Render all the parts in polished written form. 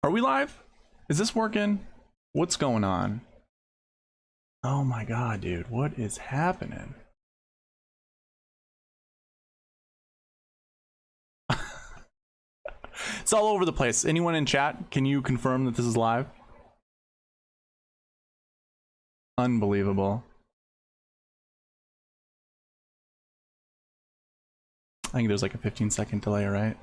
Are we live? Is this working? What's going on? Oh my god, dude, what is happening? It's all over the place. Anyone in chat, can you confirm that this is live? Unbelievable. I think there's like a 15-second delay, right?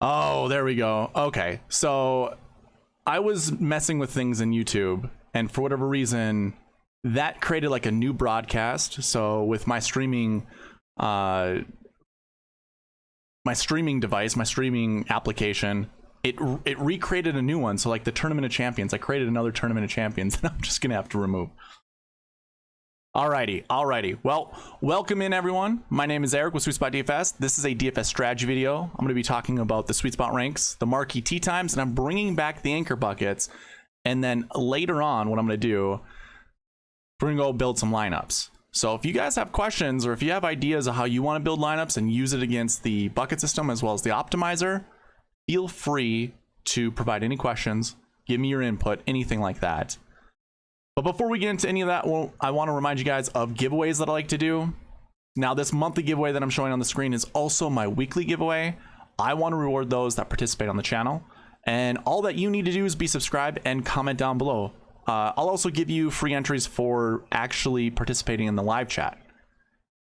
Oh, there we go. Okay, so I was messing with things in YouTube, and for whatever reason, that created like a new broadcast. So with my streaming device, my streaming application, it recreated a new one. So like the Tournament of Champions, I created another Tournament of Champions, and I'm just gonna have to remove. Alrighty. Well, welcome in everyone. My name is Eric with SweetSpotDFS. This is a DFS strategy video. I'm going to be talking about the SweetSpot Ranks, the Marquee Tee times, and I'm bringing back the anchor buckets. And then later on, what I'm going to do, we're going to go build some lineups. So if you guys have questions or if you have ideas of how you want to build lineups and use it against the bucket system as well as the optimizer, feel free to provide any questions, give me your input, anything like that. But before we get into any of that, well, I want to remind you guys of giveaways that I like to do. Now, this monthly giveaway that I'm showing on the screen is also my weekly giveaway. I want to reward those that participate on the channel. And all that you need to do is be subscribed and comment down below. I'll also give you free entries for actually participating in the live chat.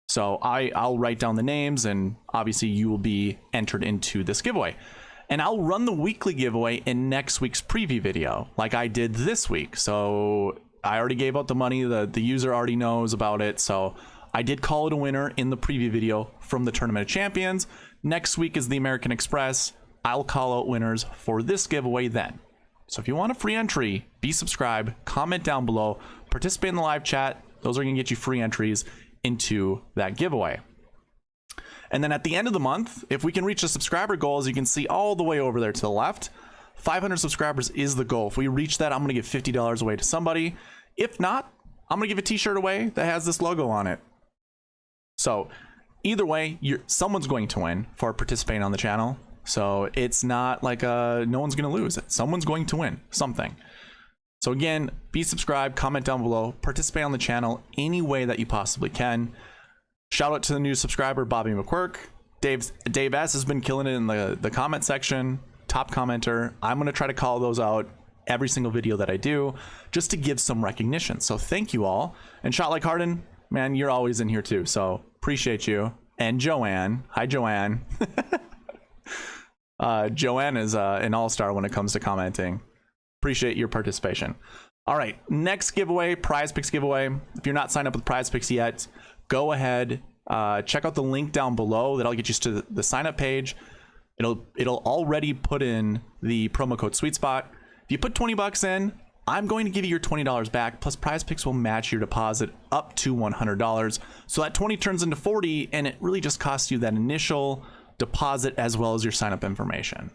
So I'll write down the names, and obviously you will be entered into this giveaway. And I'll run the weekly giveaway in next week's preview video, like I did this week. So I already gave out the money, the user already knows about it, so I did call it a winner in the preview video from the Tournament of Champions. Next week is the American Express. I'll call out winners for this giveaway then. So if you want a free entry, be subscribed, comment down below, participate in the live chat. Those are going to get you free entries into that giveaway. And then at the end of the month, if we can reach the subscriber goal, as you can see all the way over there to the left, 500 subscribers is the goal. If we reach that, I'm going to give $50 away to somebody. If not, I'm going to give a t-shirt away that has this logo on it. So either way, someone's going to win for participating on the channel. So it's not like no one's going to lose. Someone's going to win something. So again, be subscribed, comment down below, participate on the channel any way that you possibly can. Shout out to the new subscriber, Bobby McQuirk. Dave S has been killing it in the comment section. Top commenter. I'm going to try to call those out every single video that I do just to give some recognition. So thank you all. And Shot Like Harden, man, you're always in here too. So appreciate you. And Joanne. Hi, Joanne. Joanne is an all-star when it comes to commenting. Appreciate your participation. All right, next giveaway, Prize Picks giveaway. If you're not signed up with Prize Picks yet, go ahead, check out the link down below. That'll get you to the sign-up page. It'll already put in the promo code SweetSpot. If you put 20 bucks in, I'm going to give you your $20 back, plus Prize Picks will match your deposit up to $100. So that 20 turns into 40, and it really just costs you that initial deposit as well as your sign-up information.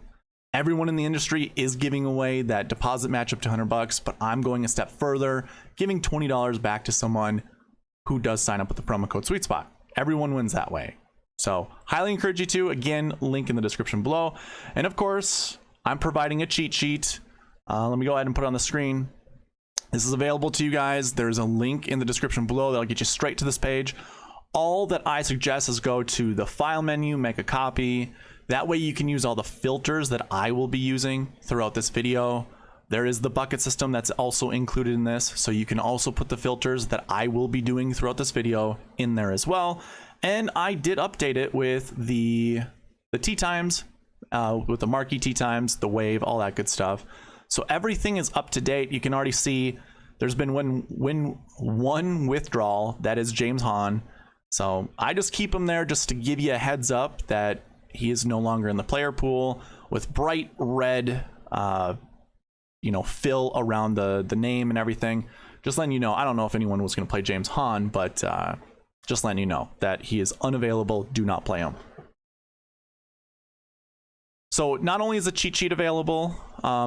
Everyone in the industry is giving away that deposit match up to 100 bucks, but I'm going a step further, giving $20 back to someone who does sign up with the promo code SweetSpot. Everyone wins that way. So highly encourage you to. Again, link in the description below. And of course, I'm providing a cheat sheet. Let me go ahead and put it on the screen. This is available to you guys. There's a link in the description below that'll get you straight to this page. All that I suggest is go to the file menu, make a copy. That way you can use all the filters that I will be using throughout this video. There is the bucket system that's also included in this, so you can also put the filters that I will be doing throughout this video in there as well. And I did update it with the tee times, with the Marquee Tee times, the wave, all that good stuff. So everything is up to date. You can already see there's been one withdrawal, that is James Hahn. So I just keep him there just to give you a heads up that he is no longer in the player pool with bright red, fill around the name and everything. Just letting you know, I don't know if anyone was going to play James Hahn, but just letting you know that he is unavailable. Do not play him. So not only is the cheat sheet available,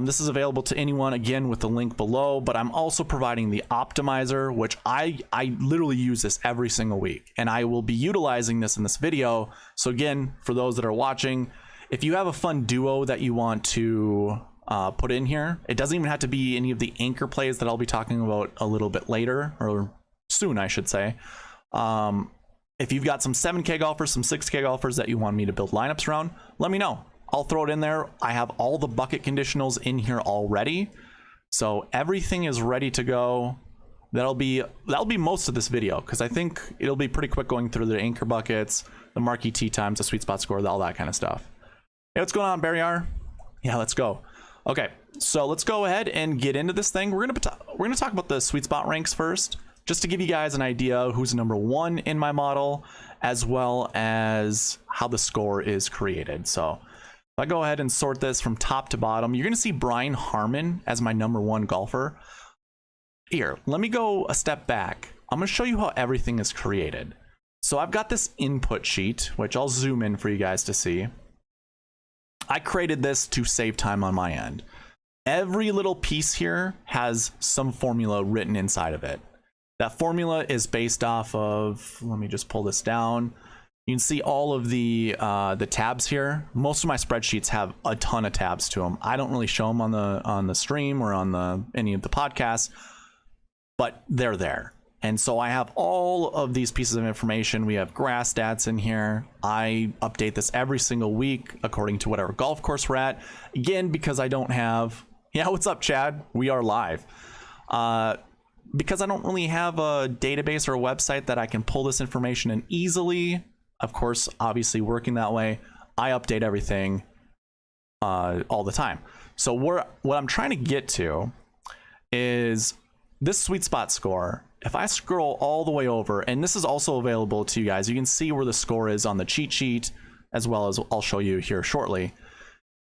this is available to anyone, again, with the link below, but I'm also providing the optimizer, which I literally use this every single week, and I will be utilizing this in this video. So again, for those that are watching, if you have a fun duo that you want to put in here, it doesn't even have to be any of the anchor plays that I'll be talking about a little bit later, or soon, I should say. If you've got some 7K golfers, some 6K golfers that you want me to build lineups around, let me know. I'll throw it in there. I have all the bucket conditionals in here already, so everything is ready to go. That'll be most of this video, because I think it'll be pretty quick going through the anchor buckets, the marquee tee times, the sweet spot score, all that kind of stuff. Hey, what's going on, Barry R? Yeah, let's go. Okay, so let's go ahead and get into this thing. We're gonna talk about the SweetSpot ranks first, just to give you guys an idea who's number 1 in my model, as well as how the score is created. So if I go ahead and sort this from top to bottom, you're gonna see Brian Harman as my number 1 golfer. Here, let me go a step back. I'm gonna show you how everything is created. So I've got this input sheet, which I'll zoom in for you guys to see. I created this to save time on my end. Every little piece here has some formula written inside of it. That formula is based off of, let me just pull this down. You can see all of the tabs here. Most of my spreadsheets have a ton of tabs to them. I don't really show them on the stream or on any of the podcasts, but they're there. And so I have all of these pieces of information. We have grass stats in here. I update this every single week according to whatever golf course we're at. Again, because I don't have, yeah, what's up, Chad? We are live. Because I don't really have a database or a website that I can pull this information in easily. Of course, obviously working that way, I update everything all the time. So what I'm trying to get to is this sweet spot score. If I scroll all the way over, and this is also available to you guys, you can see where the score is on the cheat sheet, as well as I'll show you here shortly.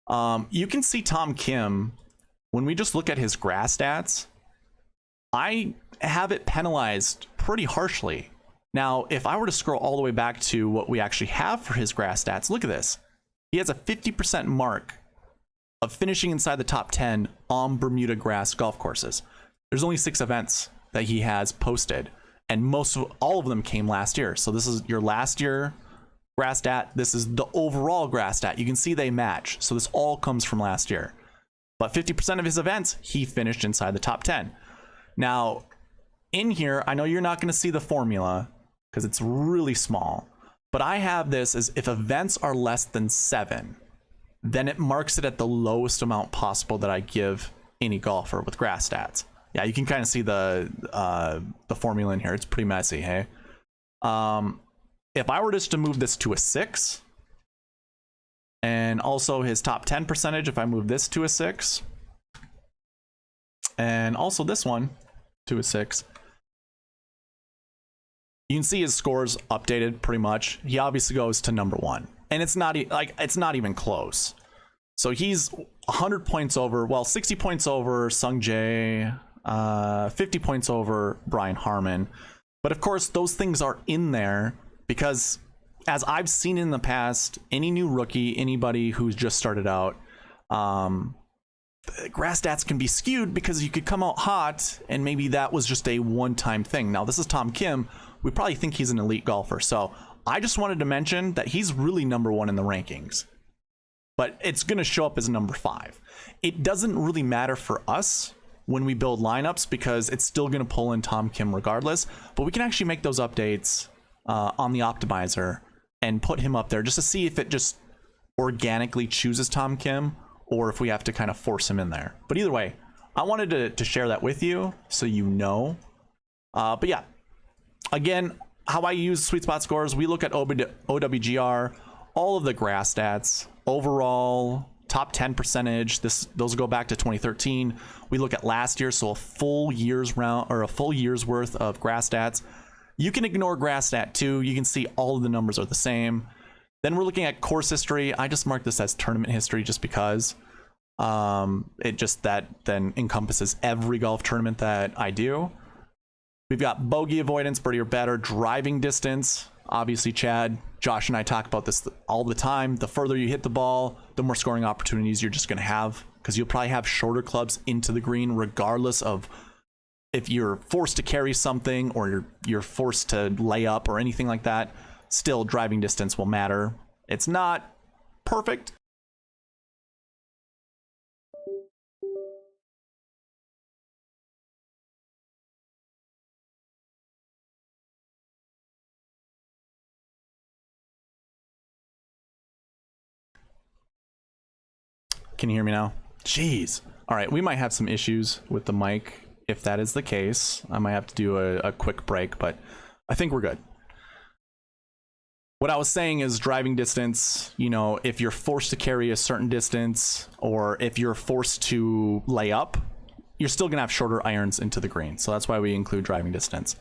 You can see Tom Kim, when we just look at his grass stats, I have it penalized pretty harshly. Now, if I were to scroll all the way back to what we actually have for his grass stats, look at this. He has a 50% mark of finishing inside the top 10 on Bermuda grass golf courses. There's only 6 events that he has posted, and all of them came last year. So this is your last year grass stat. This is the overall grass stat. You can see they match. So this all comes from last year. But 50% of his events, he finished inside the top 10. Now, in here, I know you're not going to see the formula because it's really small, but I have this as if events are less than 7, then it marks it at the lowest amount possible that I give any golfer with grass stats. Yeah, you can kind of see the formula in here. It's pretty messy, hey? If I were just to move this to a 6, and also his top 10 percentage, if I move this to a 6, and also this one to a 6, you can see his scores updated pretty much. He obviously goes to number 1, and it's not not even close. So he's 100 points over, well, 60 points over Sung Jae, 50 points over Brian Harman. But of course, those things are in there because, as I've seen in the past, any new rookie, anybody who's just started out, grass stats can be skewed because you could come out hot and maybe that was just a one-time thing. Now, this is Tom Kim. We probably think he's an elite golfer. So I just wanted to mention that he's really number 1 in the rankings, but it's going to show up as number 5. It doesn't really matter for us when we build lineups because it's still going to pull in Tom Kim regardless, but we can actually make those updates on the optimizer and put him up there just to see if it just organically chooses Tom Kim or if we have to kind of force him in there. But either way, I wanted to share that with you so you know. But yeah, again, how I use SweetSpot scores, we look at OWGR, all of the grass stats, overall, top 10 percentage. Those go back to 2013. We look at last year, so a full year's worth of grass stats. You can ignore grass stat 2. You can see all of the numbers are the same. Then we're looking at course history. I just marked this as tournament history just because that then encompasses every golf tournament that I do. We've got bogey avoidance, birdie or better, driving distance. Obviously, Chad, Josh, and I talk about this all the time. The further you hit the ball, the more scoring opportunities you're just going to have, because you'll probably have shorter clubs into the green regardless of if you're forced to carry something or you're forced to lay up or anything like that. Still, driving distance will matter. It's not perfect, Can you hear me now? Jeez. All right, we might have some issues with the mic. If that is the case, I might have to do a quick break, but I think we're good. What I was saying is driving distance, you know, if you're forced to carry a certain distance or if you're forced to lay up, you're still going to have shorter irons into the green. So that's why we include driving distance.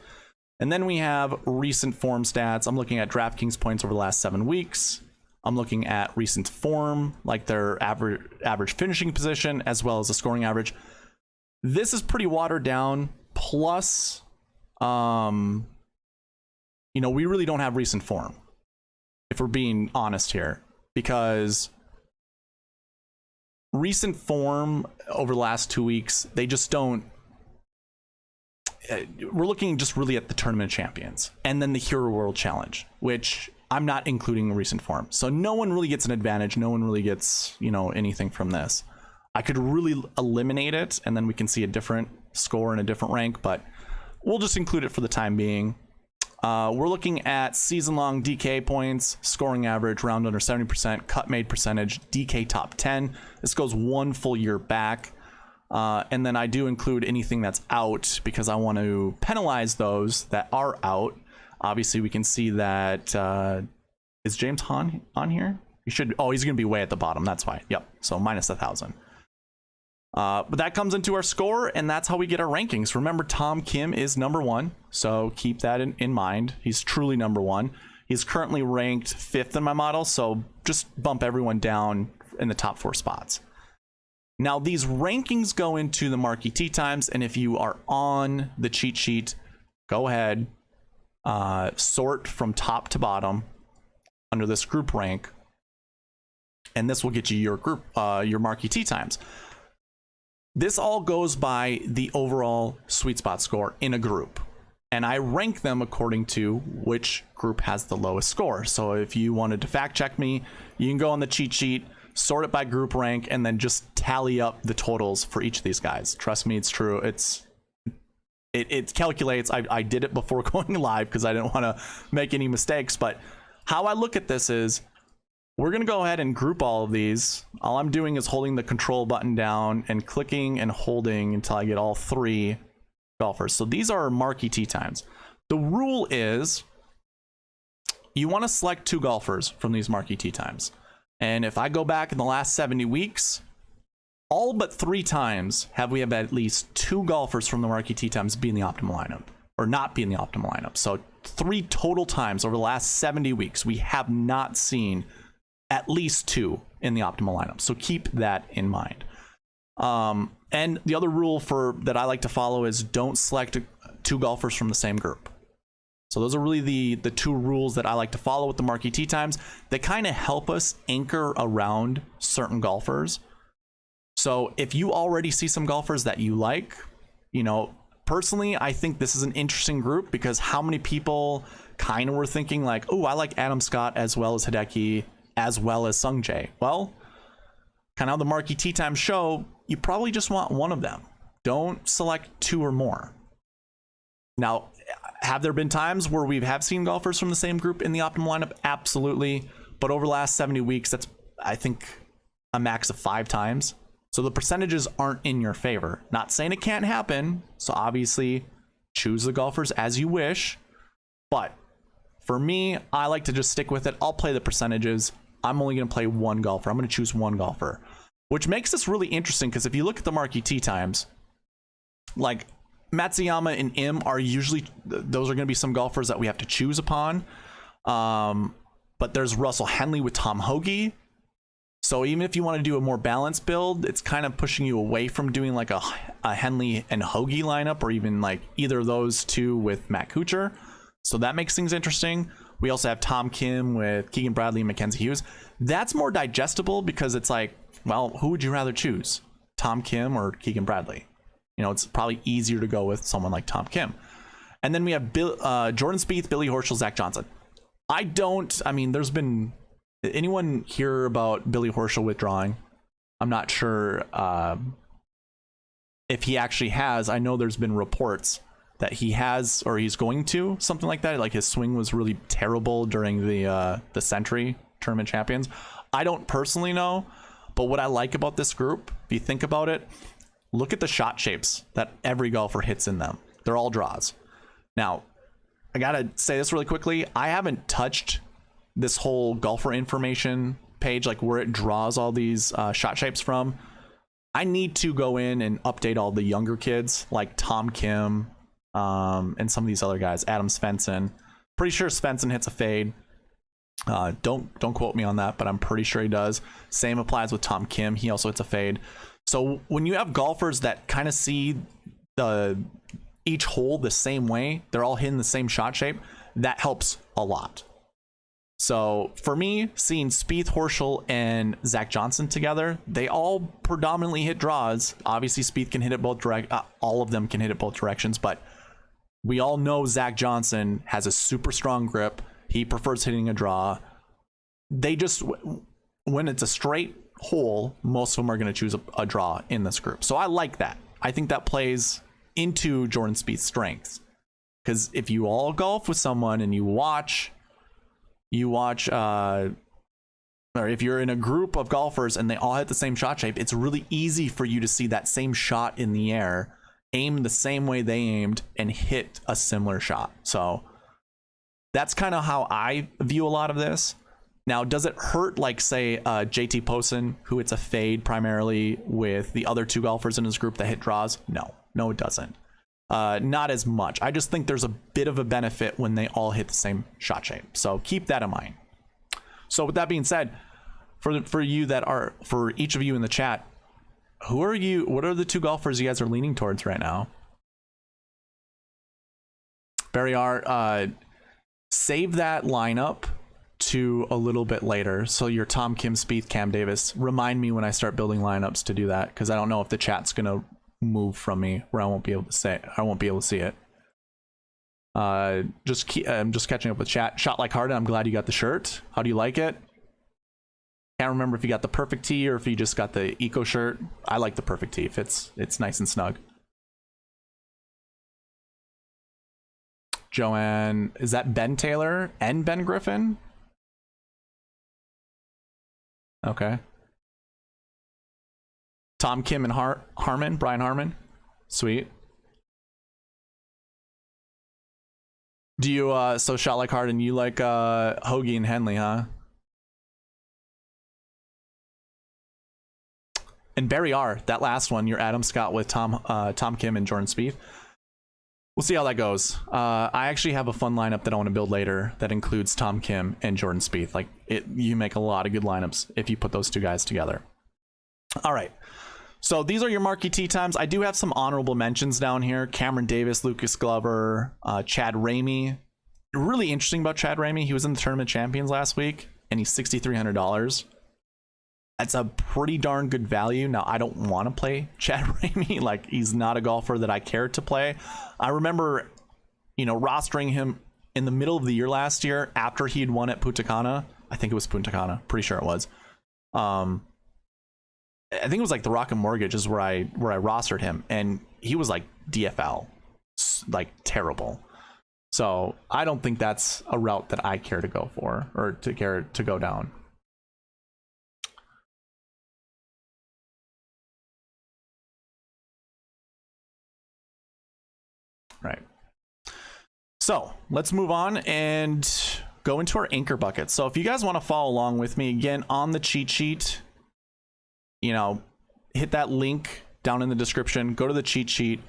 And then we have recent form stats. I'm looking at DraftKings points over the last 7 weeks. I'm looking at recent form, like their average finishing position, as well as the scoring average. This is pretty watered down. Plus, you know, we really don't have recent form, if we're being honest here, because recent form over the last 2 weeks, they just don't. We're looking just really at the Tournament of Champions and then the Hero World Challenge, which I'm not including recent form. So no one really gets an advantage. No one really gets, you know, anything from this. I could really eliminate it and then we can see a different score and a different rank, but we'll just include it for the time being. We're looking at season-long DK points, scoring average, round under 70%, cut made percentage, DK top 10. This goes 1 full year back. And then I do include anything that's out because I want to penalize those that are out. Obviously, we can see that, is James Hahn on here? He should, oh, he's going to be way at the bottom. That's why. Yep. So minus 1,000. But that comes into our score, and that's how we get our rankings. Remember, Tom Kim is #1, so keep that in mind. He's truly #1. He's currently ranked 5th in my model, so just bump everyone down in the top 4 spots. Now, these rankings go into the Marquee Tee times, and if you are on the cheat sheet, go ahead, sort from top to bottom under this group rank, and this will get you your group, your Marquee Tee times. This all goes by the overall sweet spot score in a group, and I rank them according to which group has the lowest score. So if you wanted to fact check me, you can go on the cheat sheet, sort it by group rank, and then just tally up the totals for each of these guys. Trust me, it's true. It calculates. I did it before going live because I didn't want to make any mistakes, but how I look at this is, we're going to go ahead and group all of these. All I'm doing is holding the control button down and clicking and holding until I get all 3 golfers. So these are Marquee Tee times. The rule is you want to select 2 golfers from these Marquee Tee times. And if I go back in the last 70 weeks, all but 3 times have we have at least 2 golfers from the Marquee Tee times be in the optimal lineup or not be in the optimal lineup. So 3 total times over the last 70 weeks, we have not seen at least 2 in the optimal lineup. So keep that in mind. And the other rule that I like to follow is don't select 2 golfers from the same group. So those are really the 2 rules that I like to follow with the Marquee Tee times. They kind of help us anchor around certain golfers. So if you already see some golfers that you like, you know, personally, I think this is an interesting group because how many people kind of were thinking like, oh, I like Adam Scott as well as Hideki, as well as Sung Jae. Well, kind of how the Marquee Tee times show, you probably just want one of them. Don't select 2 or more. Now, have there been times where we have seen golfers from the same group in the optimal lineup? Absolutely. But over the last 70 weeks, that's, I think, a max of 5 times. So the percentages aren't in your favor. Not saying it can't happen. So obviously, choose the golfers as you wish. But for me, I like to just stick with it. I'll play the percentages. I'm only going to play 1 golfer. I'm going to choose 1 golfer, which makes this really interesting because if you look at the Marquee Tee times, like Matsuyama and Im are usually, those are going to be some golfers that we have to choose upon. But there's Russell Henley with Tom Hoge. So even if you want to do a more balanced build, it's kind of pushing you away from doing like a Henley and Hoge lineup, or even like either of those 2 with Matt Kuchar. So that makes things interesting. We also have Tom Kim with Keegan Bradley and Mackenzie Hughes. That's more digestible because it's like, well, who would you rather choose? Tom Kim or Keegan Bradley? You know, it's probably easier to go with someone like Tom Kim. And then we have Jordan Spieth, Billy Horschel, Zach Johnson. I mean, there's been, anyone hear about Billy Horschel withdrawing? I'm not sure if he actually has. I know there's been reports that he has, or he's going to, something like that. Like his swing was really terrible during the Century Tournament Champions. I don't personally know, But what I like about this group, if you think about it, look at the shot shapes that every golfer hits in them. They're all draws. Now, I gotta say this really quickly. I haven't touched this whole golfer information page, like where it draws all these shot shapes from. I need to go in and update all the younger kids like Tom Kim and some of these other guys. Adam Svensson. Pretty sure Svensson hits a fade. Don't quote me on that, but I'm pretty sure he does. Same applies with Tom Kim. He also hits a fade. So when you have golfers that kind of see each hole the same way, they're all hitting the same shot shape, that helps a lot. So for me, seeing Spieth, Horschel, and Zach Johnson together, they all predominantly hit draws. Obviously, Spieth can hit it both all of them can hit it both directions, but we all know Zach Johnson has a super strong grip. He prefers hitting a draw. They just, when it's a straight hole, most of them are going to choose a draw in this group. So I like that. I think that plays into Jordan Spieth's strengths, because if you all golf with someone and you watch, or if you're in a group of golfers and they all hit the same shot shape, it's really easy for you to see that same shot in the air, aim the same way they aimed, and hit a similar shot. So that's kind of how I view a lot of this. Now, does it hurt, like, say, JT Poston, who hits a fade primarily, with the other two golfers in his group that hit draws? No, it doesn't. Not as much. I just think there's a bit of a benefit when they all hit the same shot shape. So keep that in mind. So with that being said, for each of you in the chat, what are the two golfers you guys are leaning towards right now? Barry R, save that lineup to a little bit later. So your Tom Kim, Spieth, Cam Davis. Remind me when I start building lineups to do that, because I don't know if the chat's gonna move from me where I won't be able to see it. I'm just catching up with chat. Shot like Harden, I'm glad you got the shirt. How do you like it? Can't remember if you got the perfect tee or if you just got the eco shirt. I like the perfect tee. It's nice and snug. Joanne, is that Ben Taylor and Ben Griffin? Okay. Tom Kim and Brian Harmon. Sweet. Do you so shot like Harden, you like Hoagie and Henley, huh? And Barry R, that last one, your Adam Scott with Tom Kim and Jordan Spieth. We'll see how that goes. I actually have a fun lineup that I want to build later that includes Tom Kim and Jordan Spieth. Like, you make a lot of good lineups if you put those two guys together. All right. So these are your Marquee Tee times. I do have some honorable mentions down here. Cameron Davis, Lucas Glover, Chad Ramey. Really interesting about Chad Ramey. He was in the Tournament Champions last week, and he's $6,300. That's a pretty darn good value. Now, I don't want to play Chad Ramey. Like, he's not a golfer that I care to play. I remember, rostering him in the middle of the year last year after he'd won at Punta Cana. I think it was Punta Cana. Pretty sure it was. I think it was like the Rocket Mortgage is where I rostered him, and he was like DFL, like terrible. So I don't think that's a route that I care to go for, or to go down. Right. So let's move on and go into our anchor buckets. So if you guys want to follow along with me again on the cheat sheet, hit that link down in the description, go to the cheat sheet,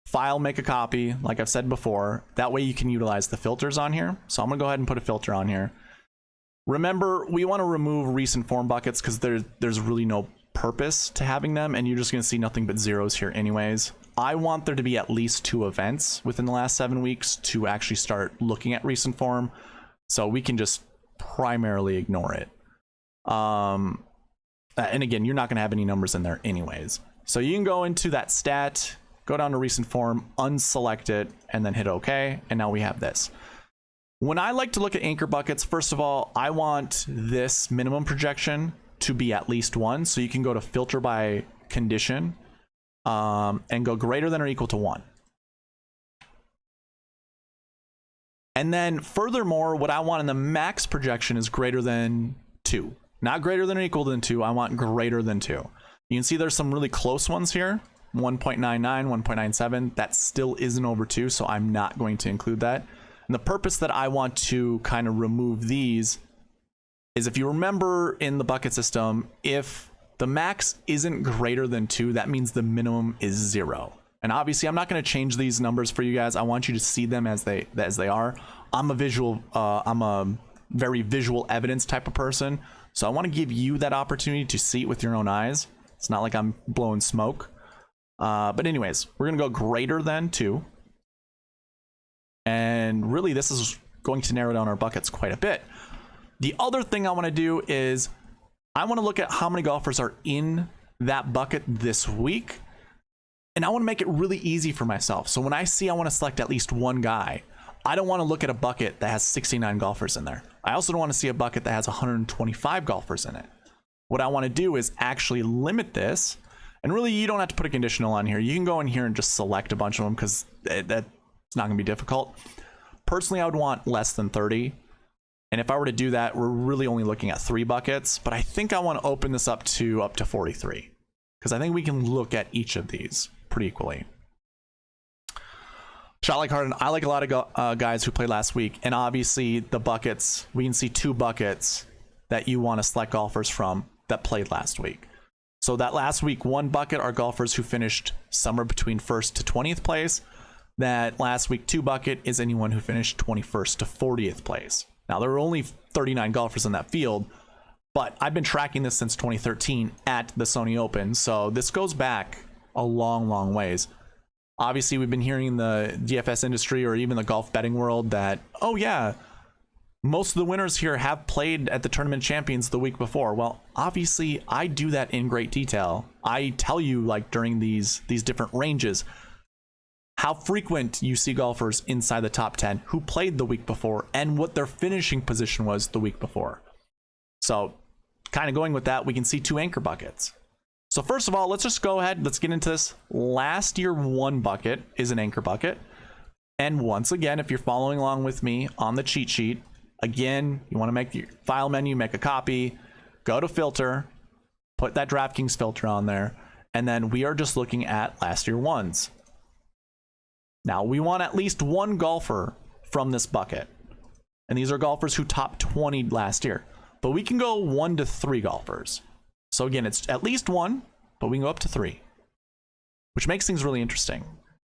file, make a copy, like I've said before. That way you can utilize the filters on here. So I'm gonna go ahead and put a filter on here. Remember, we want to remove recent form buckets because there's really no purpose to having them, and you're just gonna see nothing but zeros here anyways. I want there to be at least 2 events within the last 7 weeks to actually start looking at recent form, so we can just primarily ignore it. And again, you're not going to have any numbers in there anyways. So you can go into that stat, go down to recent form, unselect it, and then hit OK. And now we have this. When I like to look at anchor buckets, first of all, I want this minimum projection to be at least 1. So you can go to filter by condition and go greater than or equal to 1. And then furthermore, what I want in the max projection is greater than 2. Not greater than or equal than 2. I want greater than 2. You can see there's some really close ones here. 1.99, 1.97. That still isn't over 2, so I'm not going to include that. And the purpose that I want to kind of remove these is, if you remember in the bucket system, if the max isn't greater than 2, that means the minimum is 0. And obviously I'm not going to change these numbers for you guys. I want you to see them as they are. I'm a very visual evidence type of person, so I want to give you that opportunity to see it with your own eyes. It's not like I'm blowing smoke. But anyways, we're going to go greater than 2. And really, this is going to narrow down our buckets quite a bit. The other thing I want to do is I want to look at how many golfers are in that bucket this week. And I want to make it really easy for myself. So when I want to select at least one guy, I don't want to look at a bucket that has 69 golfers in there. I also don't want to see a bucket that has 125 golfers in it. What I want to do is actually limit this. And really, you don't have to put a conditional on here. You can go in here and just select a bunch of them, because that's not going to be difficult. Personally, I would want less than 30. And if I were to do that, we're really only looking at 3 buckets. But I think I want to open this up to 43, because I think we can look at each of these pretty equally. Shot like Harden. I like a lot of guys who played last week. And obviously, the buckets, we can see 2 buckets that you want to select golfers from that played last week. So that last week 1 bucket are golfers who finished somewhere between 1st to 20th place. That last week 2 bucket is anyone who finished 21st to 40th place. Now, there were only 39 golfers in that field, but I've been tracking this since 2013 at the Sony Open, so this goes back a long, long ways. Obviously, we've been hearing in the DFS industry or even the golf betting world that, oh yeah, most of the winners here have played at the tournament champions the week before. Well, obviously, I do that in great detail. I tell you, like, during these different ranges, how frequent you see golfers inside the top 10 who played the week before and what their finishing position was the week before. So kind of going with that, we can see 2 anchor buckets. So first of all, let's just go ahead. Let's get into this. Last year, 1 bucket is an anchor bucket. And once again, if you're following along with me on the cheat sheet, again, you want to make your file menu, make a copy, go to filter, put that DraftKings filter on there. And then we are just looking at last year 1s. Now, we want at least 1 golfer from this bucket. And these are golfers who topped 20 last year. But we can go 1 to 3 golfers. So again, it's at least 1, but we can go up to 3. Which makes things really interesting.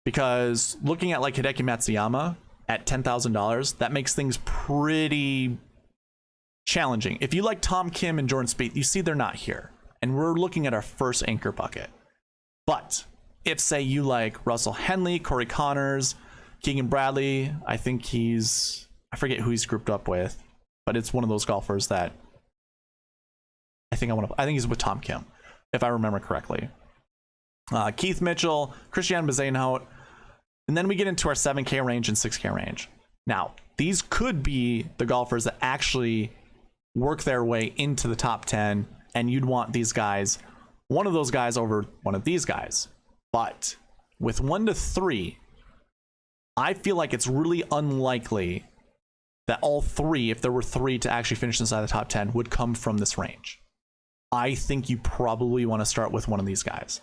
Because looking at like Hideki Matsuyama at $10,000, that makes things pretty challenging. If you like Tom Kim and Jordan Spieth, you see they're not here. And we're looking at our first anchor bucket. But if, say, you like Russell Henley, Corey Connors, Keegan Bradley, I think I forget who he's grouped up with, but it's one of those golfers that I think he's with Tom Kim, if I remember correctly. Keith Mitchell, Christian Bezuidenhout, and then we get into our 7K range and 6K range. Now, these could be the golfers that actually work their way into the top 10, and you'd want these guys, one of those guys over one of these guys. But with 1 to 3, I feel like it's really unlikely that all 3, if there were 3 to actually finish inside the top 10, would come from this range. I think you probably want to start with one of these guys,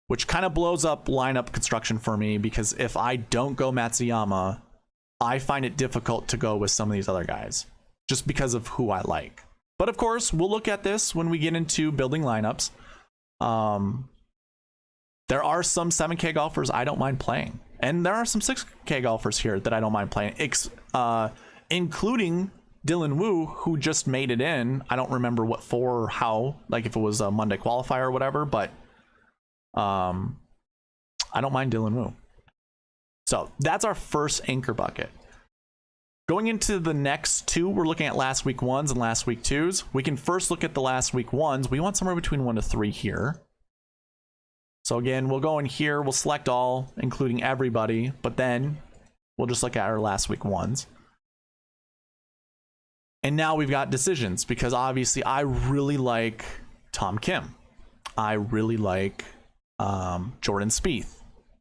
which kind of blows up lineup construction for me, because if I don't go Matsuyama, I find it difficult to go with some of these other guys just because of who I like. But of course, we'll look at this when we get into building lineups. There are some 7K golfers I don't mind playing. And there are some 6K golfers here that I don't mind playing, including Dylan Wu, who just made it in. I don't remember what for or how, like if it was a Monday qualifier or whatever, but I don't mind Dylan Wu. So that's our first anchor bucket. Going into the next 2, we're looking at last week 1s and last week 2s. We can first look at the last week 1s. We want somewhere between 1 to 3 here. So again, we'll go in here, we'll select all, including everybody, but then we'll just look at our last week 1s. And now we've got decisions, because obviously I really like Tom Kim. I really like Jordan Spieth.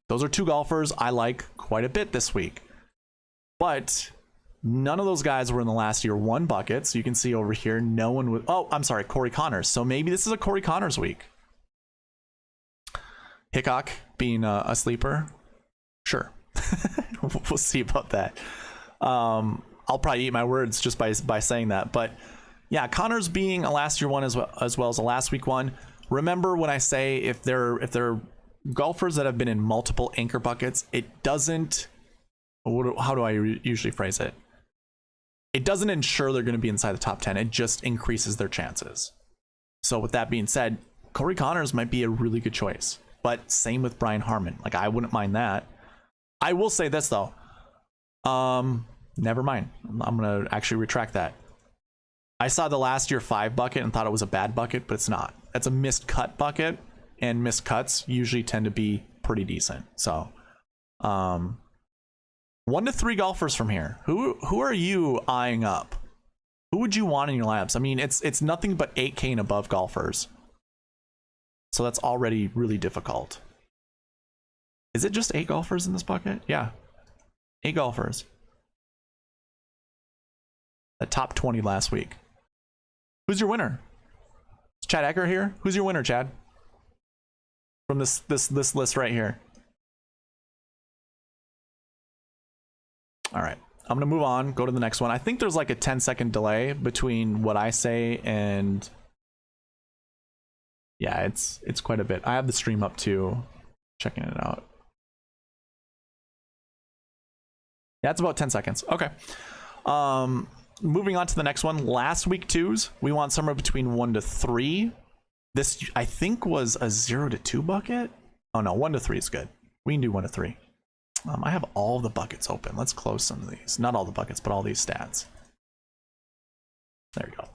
Those are 2 golfers I like quite a bit this week. But None of those guys were in the last year one bucket. So you can see over here, no one would. Oh, I'm sorry, Corey Connors. So maybe this is a Corey Connors week. Hickok being a sleeper. Sure. We'll see about that. I'll probably eat my words just by saying that. But yeah, Connors being a last year one as well as a last week one. Remember when I say if they're golfers that have been in multiple anchor buckets, it doesn't. How do I usually phrase it? It doesn't ensure they're going to be inside the top 10. It just increases their chances. So with that being said, Corey Connors might be a really good choice. But same with Brian Harman. Like, I wouldn't mind that. I will say this though. Never mind. I'm gonna actually retract that. I saw the last year 5 bucket and thought it was a bad bucket, but it's not. That's a missed cut bucket, and missed cuts usually tend to be pretty decent. So 1 to 3 golfers from here. Who are you eyeing up? Who would you want in your lineups? I mean, it's nothing but 8K and above golfers. So that's already really difficult. Is it just 8 golfers in this bucket? Yeah. 8 golfers. The top 20 last week. Who's your winner? Is Chad Ecker here? Who's your winner, Chad? From this list right here. All right. I'm going to move on, go to the next one. I think there's like a 10-second delay between what I say and yeah, it's quite a bit. I have the stream up too, checking it out. Yeah, it's about 10 seconds. Okay. Moving on to the next one. Last week 2s, we want somewhere between 1 to 3. This, I think, was a 0 to 2 bucket. Oh no, 1 to 3 is good. We can do 1 to 3. I have all the buckets open. Let's close some of these. Not all the buckets, but all these stats. There you go.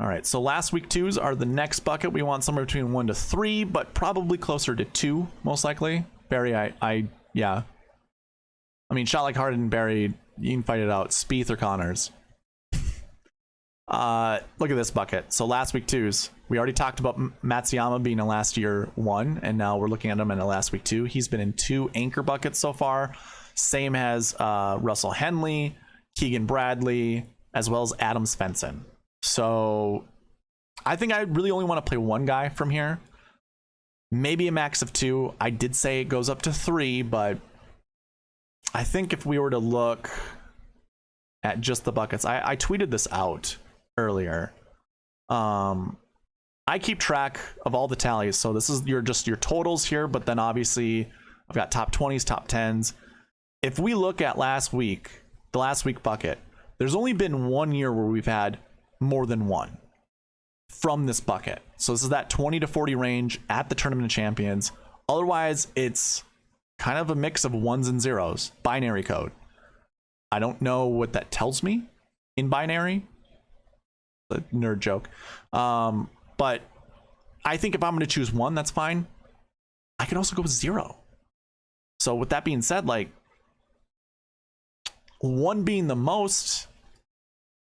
All right, so last week 2s are the next bucket. We want somewhere between 1 to 3, but probably closer to 2, most likely. Barry, yeah. I mean, shot like Harden and Barry, you can fight it out. Spieth or Connors. Look at this bucket. So last week 2s, we already talked about Matsuyama being a last year 1, and now we're looking at him in a last week 2. He's been in 2 anchor buckets so far. Same as Russell Henley, Keegan Bradley, as well as Adam Svensson. So I think I really only want to play 1 guy from here. Maybe a max of 2. I did say it goes up to 3, but I think if we were to look at just the buckets, I tweeted this out earlier. I keep track of all the tallies. So this is just your totals here, but then obviously I've got top 20s, top 10s. If we look at the last week bucket, there's only been 1 year where we've had more than 1 from this bucket. So this is that 20 to 40 range at the Tournament of Champions. Otherwise, it's kind of a mix of 1s and 0s, binary code. I don't know what that tells me in binary. A nerd joke. But I think if I'm going to choose 1, that's fine. I could also go with 0. So with that being said, like 1 being the most,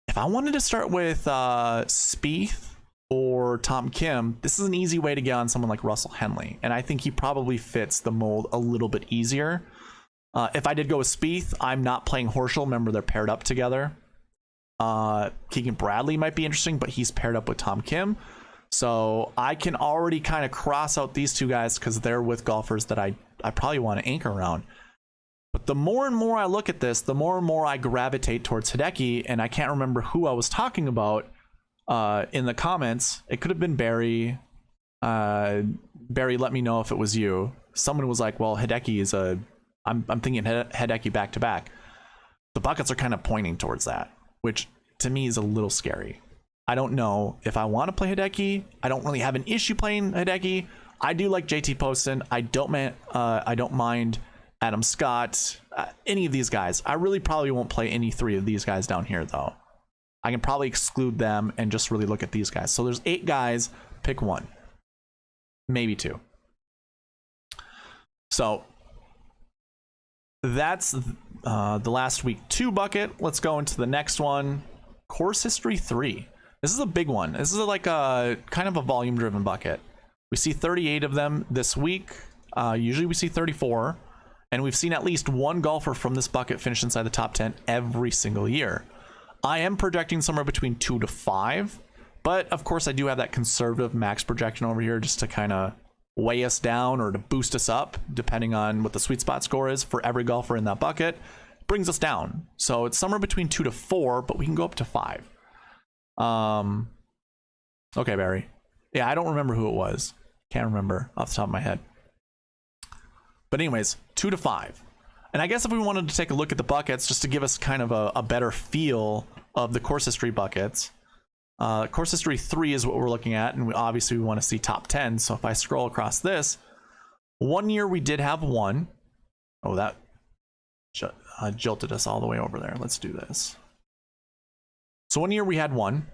if I wanted to start with Spieth or Tom Kim, this is an easy way to get on someone like Russell Henley, and I think he probably fits the mold a little bit easier. If I did go with Spieth, I'm not playing Horschel. Remember, they're paired up together. Keegan Bradley might be interesting, but he's paired up with Tom Kim, so I can already kind of cross out these 2 guys because they're with golfers that I probably want to anchor around. But the more and more I look at this, the more and more I gravitate towards Hideki, and I can't remember who I was talking about in the comments. It could have been Barry. Barry, let me know if it was you. Someone was like, well, Hideki is I'm thinking Hideki back to back. The buckets are kind of pointing towards that, which to me is a little scary. I don't know if I want to play Hideki. I don't really have an issue playing Hideki. I do like JT Poston. I don't mind Adam Scott, any of these guys. I really probably won't play any 3 of these guys down here, though. I can probably exclude them and just really look at these guys. So there's 8 guys, pick 1, maybe 2. So that's the last week 2 bucket. Let's go into the next one. Course history 3. This is a big one. This is like a kind of a volume driven bucket. We see 38 of them this week. Usually we see 34. And we've seen at least one golfer from this bucket finish inside the top 10 every single year. I am projecting somewhere between 2 to 5, but of course I do have that conservative max projection over here just to kind of weigh us down or to boost us up, depending on what the sweet spot score is for every golfer in that bucket. Brings us down. So it's somewhere between 2 to 4, but we can go up to 5. Okay, Barry. Yeah, I don't remember who it was. Can't remember off the top of my head. But anyways, 2 to 5. And I guess if we wanted to take a look at the buckets just to give us kind of a better feel of the course history buckets, course history 3 is what we're looking at, and we want to see top 10. So if I scroll across this, one year we did have one. Oh, that jilted us all the way over there. Let's do this. So one year we had one,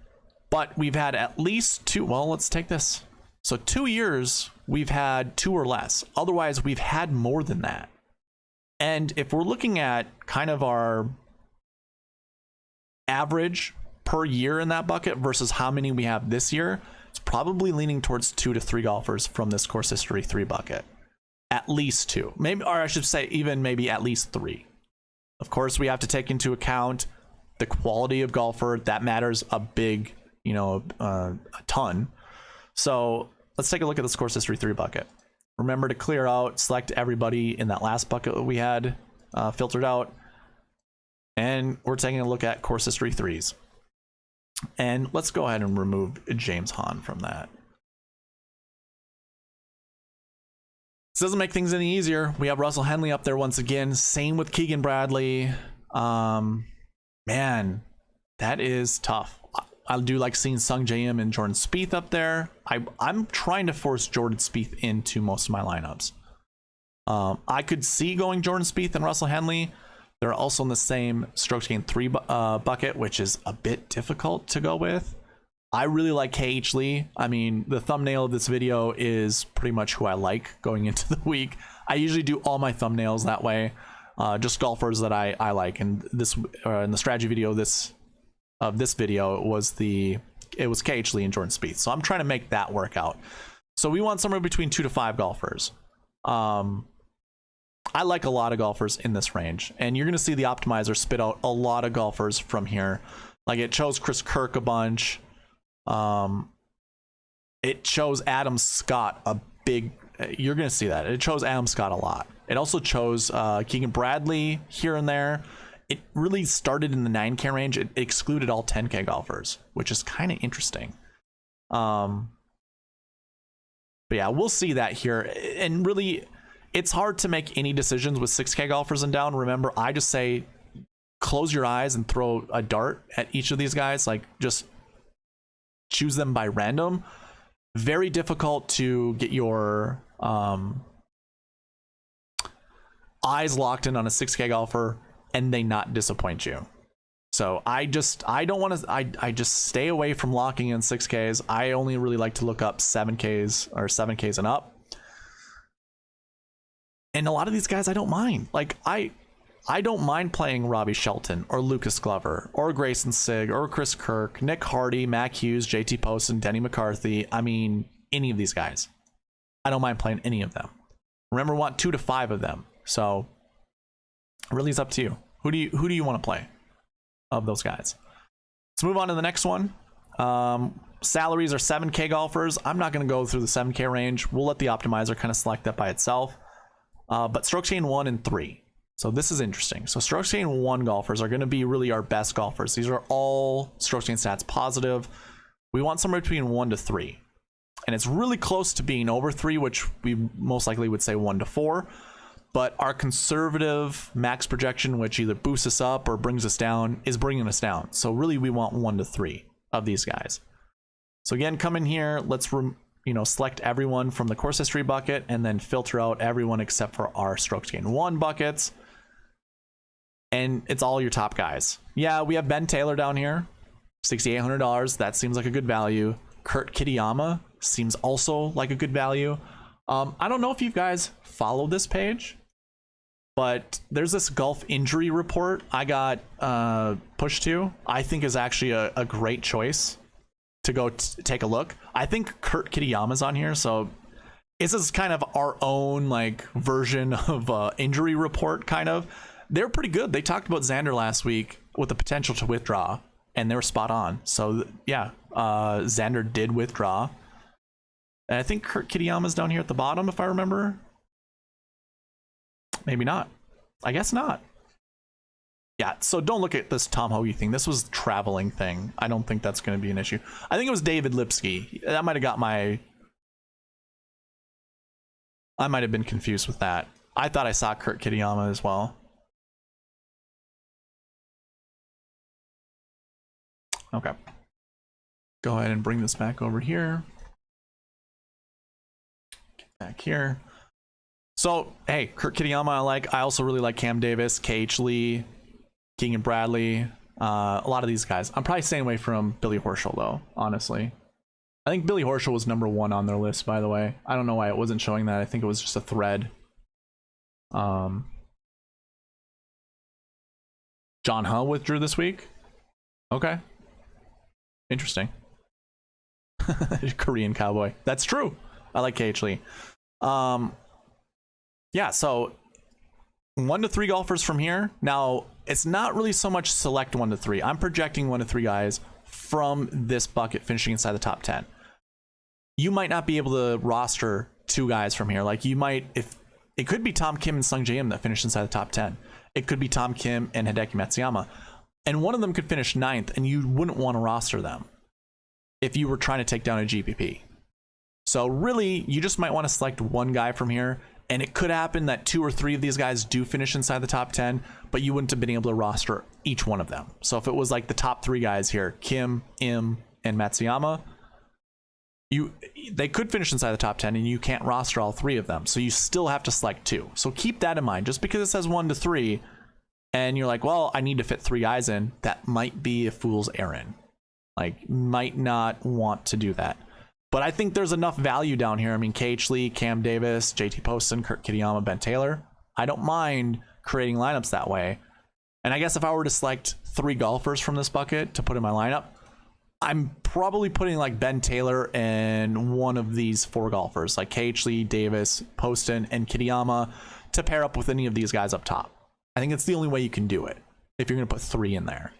but we've had at least 2. Well, let's take this. So 2 years we've had 2 or less. Otherwise, we've had more than that. And if we're looking at kind of our average per year in that bucket versus how many we have this year, it's probably leaning towards 2 to 3 golfers from this course history 3 bucket. At least 2. Maybe, or I should say even maybe at least 3. Of course, we have to take into account the quality of golfer. That matters a big, a ton. So let's take a look at this course history 3 bucket. Remember to clear out, select everybody in that last bucket that we had filtered out. And we're taking a look at course history 3s. And let's go ahead and remove James Hahn from that. This doesn't make things any easier. We have Russell Henley up there once again. Same with Keegan Bradley. Man, that is tough. I do like seeing Sung J M and Jordan Spieth up there. I'm trying to force Jordan Spieth into most of my lineups. I could see going Jordan Spieth and Russell Henley. They're also in the same strokes gained 3 bucket, which is a bit difficult to go with. I really like KH Lee. I mean, the thumbnail of this video is pretty much who I like going into the week. I usually do all my thumbnails that way, just golfers that I like. And this in the strategy video, this video was KH Lee and Jordan Spieth. So I'm trying to make that work out. So we want somewhere between 2 to 5 golfers. I like a lot of golfers in this range, and you're going to see the optimizer spit out a lot of golfers from here. Like it chose Chris Kirk a bunch. It chose Adam Scott a big. You're going to see that it chose Adam Scott a lot. It also chose Keegan Bradley here and there. It really started in the 9K range. It excluded all 10K golfers, which is kind of interesting. But yeah, we'll see that here. And really, it's hard to make any decisions with 6K golfers and down. Remember, I just say close your eyes and throw a dart at each of these guys. Like, just choose them by random. Very difficult to get your eyes locked in on a 6K golfer and they not disappoint you. So I just stay away from locking in 6Ks. I only really like to look up 7Ks or 7Ks and up. And a lot of these guys I don't mind. Like I don't mind playing Robbie Shelton or Lucas Glover or Grayson Sigg or Chris Kirk, Nick Hardy, Mac Hughes, JT Poston, Denny McCarthy. I mean, any of these guys. I don't mind playing any of them. Remember, we want 2 to 5 of them. So really it's up to you. Who do you want to play of those guys? Let's move on to the next one. Salaries are 7K golfers. I'm not going to go through the 7K range. We'll let the optimizer kind of select that by itself. But strokes gained 1 and 3. So this is interesting. So strokes gained 1 golfers are going to be really our best golfers. These are all strokes gained stats positive. We want somewhere between 1 to 3. And it's really close to being over 3, which we most likely would say 1 to 4. But our conservative max projection, which either boosts us up or brings us down, is bringing us down. So really we want 1 to 3 of these guys. So again, come in here. Let's select everyone from the course history bucket and then filter out everyone except for our strokes gained 1 buckets. And it's all your top guys. Yeah, we have Ben Taylor down here, $6,800. That seems like a good value. Kurt Kitayama seems also like a good value. I don't know if you guys follow this page, but there's this golf injury report I got pushed to. I think is actually a great choice to go take a look. I think Kurt Kitayama's on here, so this is kind of our own like version of injury report kind of. They're pretty good. They talked about Xander last week with the potential to withdraw, and they were spot on. So yeah, Xander did withdraw. And I think Kurt Kitayama's down here at the bottom, if I remember. Maybe not. I guess not. Yeah, so don't look at this Tom Hoagie thing. This was traveling thing. I don't think that's going to be an issue. I think it was David Lipsky. That might have got my... I might have been confused with that. I thought I saw Kurt Kitayama as well. Okay. Go ahead and bring this back over here. Get back here. So, hey, Kurt Kitayama I like. I also really like Cam Davis, KH Lee, Keegan Bradley, a lot of these guys. I'm probably staying away from Billy Horschel, though, honestly. I think Billy Horschel was #1 on their list, by the way. I don't know why it wasn't showing that. I think it was just a thread. John Hull withdrew this week. Okay. Interesting. Korean cowboy. That's true. I like KH Lee. Yeah, so 1 to 3 golfers from here. Now, it's not really so much select 1 to 3. I'm projecting 1 to 3 guys from this bucket finishing inside the top 10. You might not be able to roster 2 guys from here. Like you might, if it could be Tom Kim and Sung J M that finish inside the top 10. It could be Tom Kim and Hideki Matsuyama. And one of them could finish 9th, and you wouldn't want to roster them if you were trying to take down a GPP. So really, you just might want to select 1 guy from here. And it could happen that 2 or 3 of these guys do finish inside the top 10, but you wouldn't have been able to roster each one of them. So if it was like the top 3 guys here, Kim, Im, and Matsuyama, they could finish inside the top 10 and you can't roster all 3 of them. So you still have to select 2. So keep that in mind. Just because it says 1 to 3 and you're like, well, I need to fit 3 guys in, that might be a fool's errand. Like, might not want to do that. But I think there's enough value down here. I mean, KH Lee, Cam Davis, JT Poston, Kurt Kitayama, Ben Taylor. I don't mind creating lineups that way. And I guess if I were to select 3 golfers from this bucket to put in my lineup, I'm probably putting like Ben Taylor and one of these 4 golfers, like KH Lee, Davis, Poston, and Kitayama, to pair up with any of these guys up top. I think it's the only way you can do it if you're going to put 3 in there,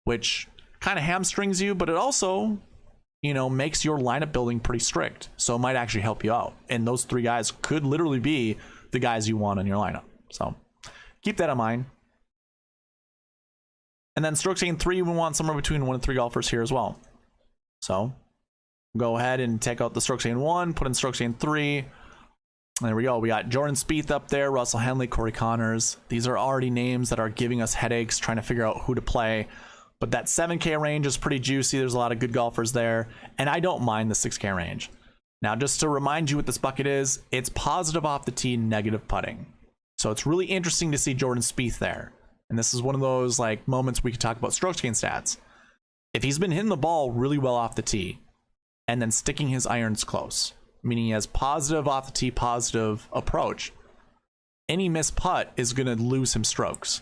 which kind of hamstrings you, but it also, you know, makes your lineup building pretty strict. So it might actually help you out. And those 3 guys could literally be the guys you want in your lineup. So keep that in mind. And then strokes gained 3, we want somewhere between 1 and 3 golfers here as well. So go ahead and take out the strokes gained 1, put in strokes gained 3. And there we go. We got Jordan Spieth up there, Russell Henley, Corey Connors. These are already names that are giving us headaches trying to figure out who to play. But that 7K range is pretty juicy. There's a lot of good golfers there. And I don't mind the 6K range. Now, just to remind you what this bucket is, it's positive off the tee, negative putting. So it's really interesting to see Jordan Spieth there. And this is one of those like moments we could talk about strokes gained stats. If he's been hitting the ball really well off the tee and then sticking his irons close, meaning he has positive off the tee, positive approach, any missed putt is going to lose him strokes.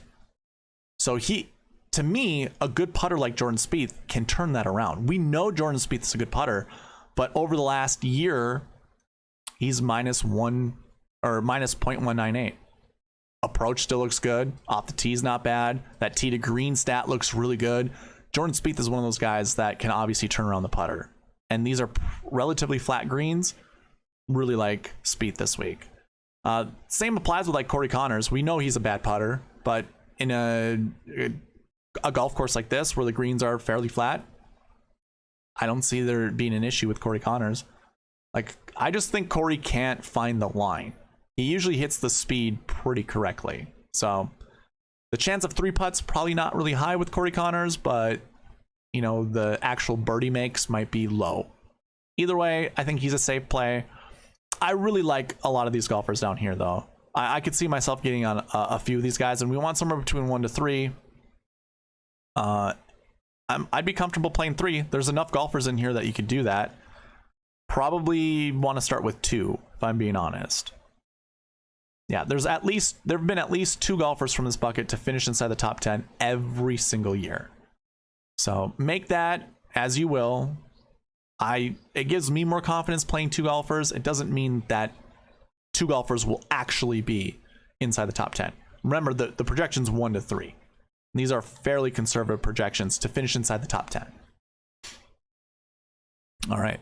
So to me, a good putter like Jordan Spieth can turn that around. We know Jordan Spieth is a good putter, but over the last year, he's -1 or -0.198. Approach still looks good. Off the tee's not bad. That tee to green stat looks really good. Jordan Spieth is one of those guys that can obviously turn around the putter. And these are relatively flat greens. Really like Spieth this week. Same applies with like Corey Connors. We know he's a bad putter, but in a golf course like this where the greens are fairly flat, I don't see there being an issue with Corey Connors. Like, I just think Corey can't find the line. He usually hits the speed pretty correctly. So the chance of 3 putts probably not really high with Corey Connors, but you know, the actual birdie makes might be low. Either way, I think he's a safe play. I really like a lot of these golfers down here though. I could see myself getting on a few of these guys, and we want somewhere between 1 to 3. I'd be comfortable playing 3. There's enough golfers in here that you could do that. Probably want to start with 2, if I'm being honest. Yeah, there have been at least 2 golfers from this bucket to finish inside the top 10 every single year. So make that as you will. it gives me more confidence playing 2 golfers. It doesn't mean that 2 golfers will actually be inside the top 10. Remember, the projection's 1 to 3. These are fairly conservative projections to finish inside the top 10. All right.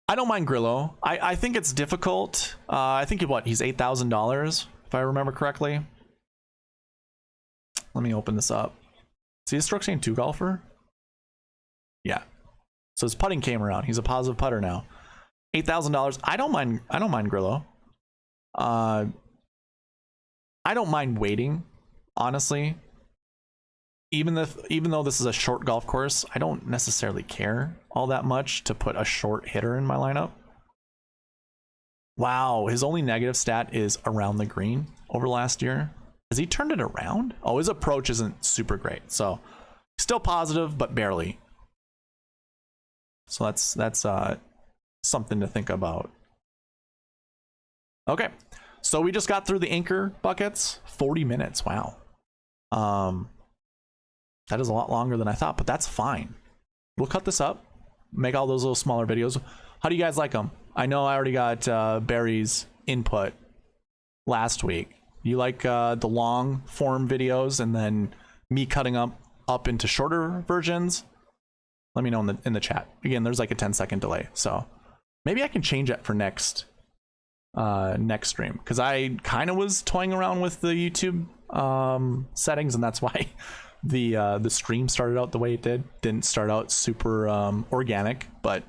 I don't mind Grillo. I think it's difficult. I think he's $8,000 if I remember correctly. Let me open this up. Is he a stroke chain 2 golfer? Yeah. So his putting came around. He's a positive putter now. $8,000. I don't mind Grillo. I don't mind waiting, honestly. Even though this is a short golf course, I don't necessarily care all that much to put a short hitter in my lineup. Wow, his only negative stat is around the green over last year. Has he turned it around? Oh, his approach isn't super great, so still positive, but barely. So that's something to think about. Okay, so we just got through the anchor buckets. 40 minutes. Wow. That is a lot longer than I thought, but that's fine. We'll cut this up, make all those little smaller videos. How do you guys like them? I know I already got Barry's input last week. You like the long form videos and then me cutting up into shorter versions? Let me know in the chat. Again, there's like a 10-second delay, so maybe I can change that for next stream, because I kind of was toying around with the YouTube settings, and that's why the stream started out the way it didn't start out super organic. But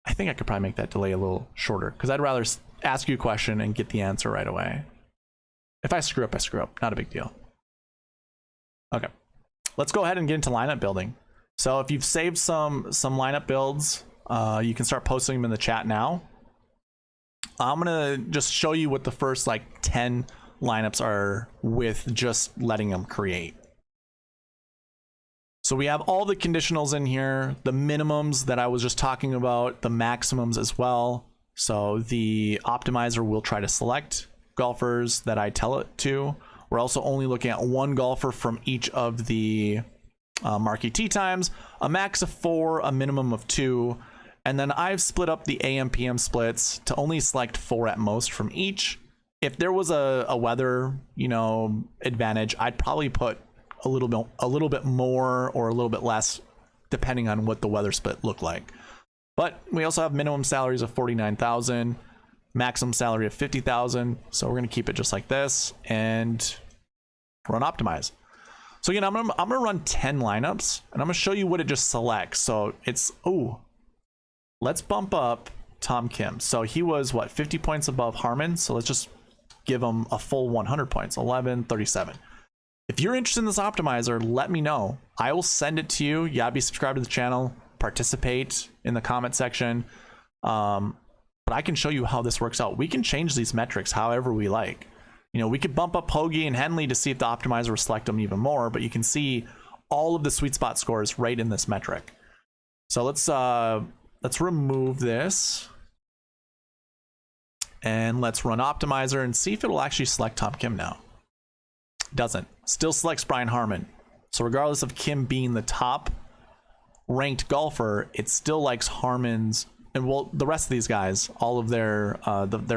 I think I could probably make that delay a little shorter, because I'd rather ask you a question and get the answer right away. If I screw up, I screw up. Not a big deal. Okay, let's go ahead and get into lineup building. So if you've saved some lineup builds, you can start posting them in the chat now. I'm gonna just show you what the first like 10 lineups are with just letting them create. So we have all the conditionals in here, the minimums that I was just talking about, the maximums as well. So the optimizer will try to select golfers that I tell it to. We're also only looking at 1 golfer from each of the Marquee Tee times, a max of 4, a minimum of 2. And then I've split up the AM PM splits to only select 4 at most from each. If there was a weather, advantage, I'd probably put a little bit more or a little bit less, depending on what the weather split looked like. But we also have minimum salaries of 49,000, maximum salary of 50,000. So we're gonna keep it just like this and run optimize. So again, I'm gonna run 10 lineups, and I'm gonna show you what it just selects. So it's let's bump up Tom Kim. So he was what, 50 points above Harmon. So let's just give him a full 100 points, 1137. If you're interested in this optimizer, let me know. I will send it to you. You gotta be subscribed to the channel, participate in the comment section. But I can show you how this works out. We can change these metrics however we like. We could bump up Hoagie and Henley to see if the optimizer will select them even more, but you can see all of the sweet spot scores right in this metric. So let's remove this. And let's run optimizer and see if it will actually select Tom Kim now. Doesn't. Still selects Brian Harmon. So regardless of Kim being the top ranked golfer, it still likes Harmon's, and well, the rest of these guys, all of their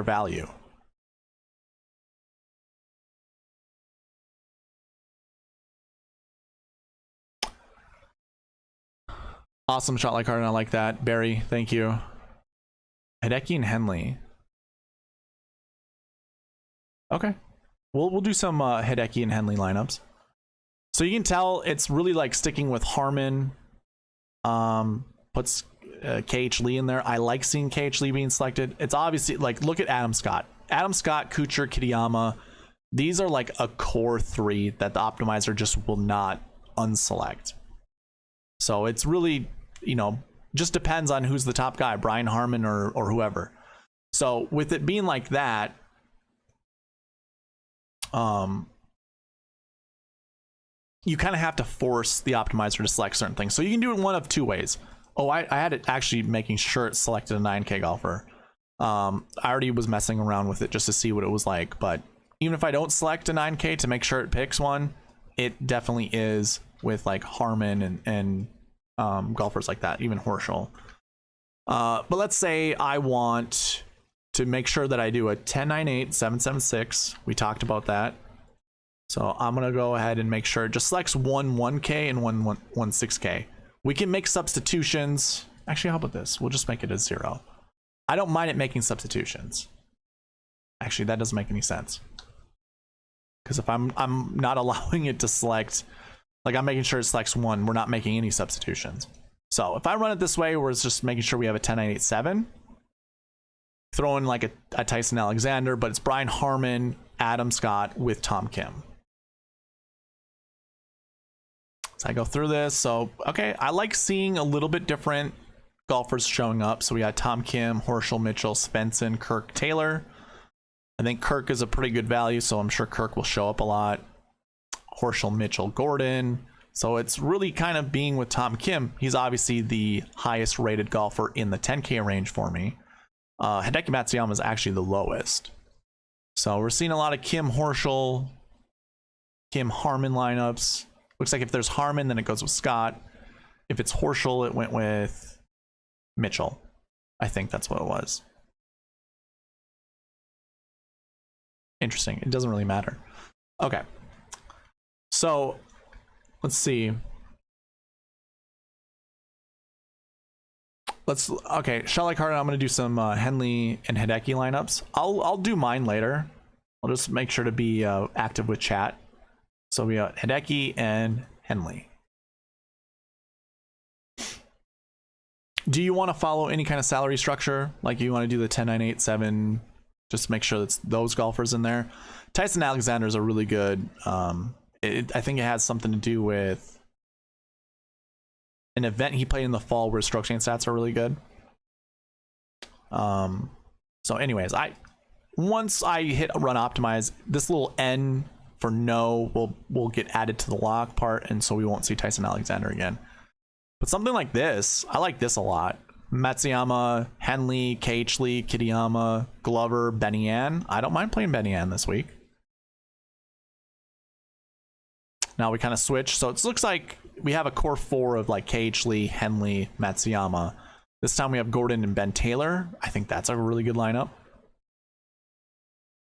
value. Awesome shot like Harden. I like that. Barry, thank you. Hideki and Henley. Okay, we'll do some Hideki and Henley lineups. So you can tell it's really like sticking with Harmon. Puts KH Lee in there. I like seeing KH Lee being selected. It's obviously like, look at Adam Scott, Kuchar, Kitayama. These are like a core 3 that the optimizer just will not unselect. So it's really, just depends on who's the top guy, Brian Harmon or whoever. So with it being like that, you kind of have to force the optimizer to select certain things. So you can do it one of 2 ways. Oh, I had it actually making sure it selected a 9K golfer. I already was messing around with it just to see what it was like. But even if I don't select a 9K to make sure it picks one, it definitely is with like Harmon and golfers like that, even Horschel. But let's say I want to make sure that I do a 10-9-8, 7-7-6. We talked about that. So I'm going to go ahead and make sure it just selects one 1K and one 6K. We can make substitutions. Actually, how about this? We'll just make it a 0. I don't mind it making substitutions. Actually, that doesn't make any sense. Because if I'm not allowing it to select, like I'm making sure it selects 1, we're not making any substitutions. So if I run it this way, where it's just making sure we have a 10-9-8-7, throw in like a Tyson Alexander, but it's Brian Harman, Adam Scott with Tom Kim. So I go through this. So, okay, I like seeing a little bit different golfers showing up. So we got Tom Kim, Horschel, Mitchell, Svensson, Kirk, Taylor. I think Kirk is a pretty good value, so I'm sure Kirk will show up a lot. Horschel, Mitchell, Gordon. So it's really kind of being with Tom Kim. He's obviously the highest rated golfer in the 10K range for me. Hideki Matsuyama is actually the lowest. So we're seeing a lot of Kim, Horschel, Kim, Harman lineups. Looks like if there's Harman, then it goes with Scott. If it's Horschel, it went with Mitchell. I think that's what it was. Interesting. It doesn't really matter. Okay. So let's see. Okay, Charlotte Carter, I'm going to do some Henley and Hideki lineups. I'll do mine later. I'll just make sure to be active with chat. So we got Hideki and Henley. Do you want to follow any kind of salary structure? Like you want to do the 10-9-8-7, just make sure that's those golfers in there. Tyson Alexander is a really good, I think it has something to do with an event he played in the fall where stroke chain stats are really good. So anyways, once I hit run optimize, this little N for no will get added to the lock part, and so we won't see Tyson Alexander again. But something like this, I like this a lot. Matsuyama, Henley, Lee, Kitayama, Glover, Benny Ann. I don't mind playing Benny Ann this week. Now we kind of switch. So it looks like we have a core 4 of like Lee, Henley, Matsuyama. This time we have Gordon and Ben Taylor. I think that's a really good lineup.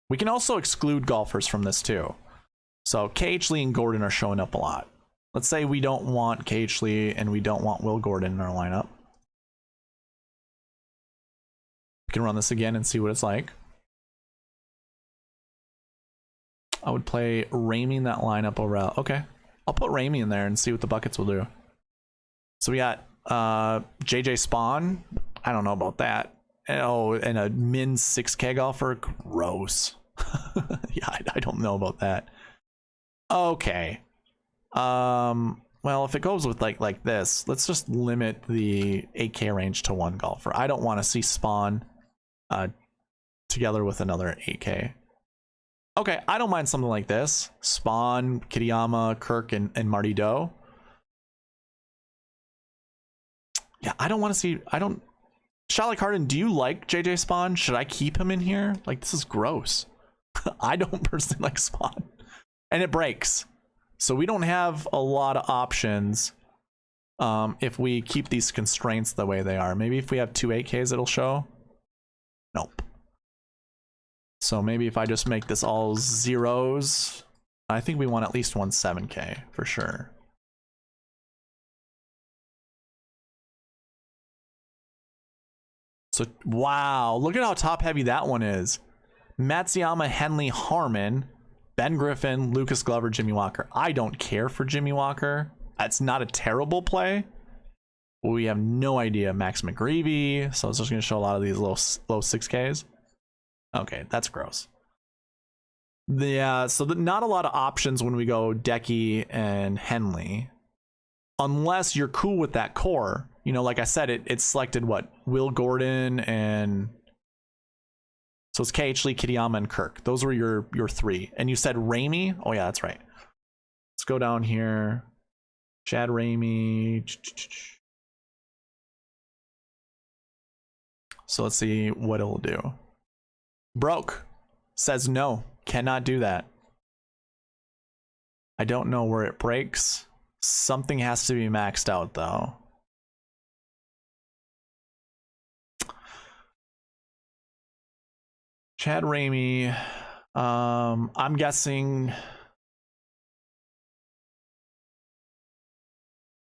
We can also exclude golfers from this too. So Lee and Gordon are showing up a lot. Let's say we don't want Lee and we don't want Will Gordon in our lineup. We can run this again and see what it's like. I would play Ramey in that lineup over. Okay, I'll put Ramey in there and see what the buckets will do. So we got JJ Spawn. I don't know about that. Oh, and a min 6K golfer. Gross. Yeah, I don't know about that. Okay. Well, if it goes with like this, let's just limit the 8K range to 1 golfer. I don't want to see Spawn together with another 8K. Okay, I don't mind something like this. Spawn, Kitayama, Kirk, and Marty Doe. Yeah, I don't want to see... Charlotte Carden, do you like JJ Spawn? Should I keep him in here? Like, this is gross. I don't personally like Spawn. And it breaks. So we don't have a lot of options if we keep these constraints the way they are. Maybe if we have 2 8Ks, it'll show. Nope. So maybe if I just make this all 0s, I think we want at least 1 7K for sure. So, wow, look at how top heavy that one is. Matsuyama, Henley, Harman, Ben Griffin, Lucas Glover, Jimmy Walker. I don't care for Jimmy Walker. It's not a terrible play. We have no idea. Max McGreevy. So it's just going to show a lot of these low 6Ks. Okay, that's gross. Yeah, so not a lot of options when we go Decky and Henley. Unless you're cool with that core. You know, like I said, it selected what? Will Gordon and... So it's Lee, Kitayama, and Kirk. Those were your 3. And you said Ramey? Oh yeah, that's right. Let's go down here. Chad Ramey. So let's see what it'll do. Broke. Says no. Cannot do that. I don't know where it breaks. Something has to be maxed out though. Chad Ramey. I'm guessing.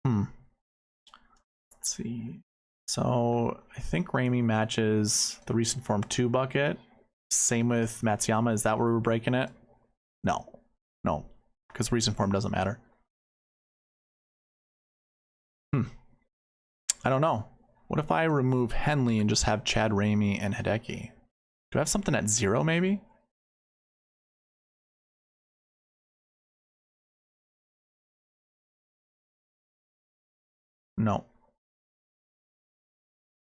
Let's see. So I think Ramey matches the recent form 2 bucket. Same with Matsuyama. Is that where we're breaking it? No, because recent form doesn't matter. I don't know. What if I remove Henley and just have Chad Ramey and Hideki? Do I have something at 0 maybe? No.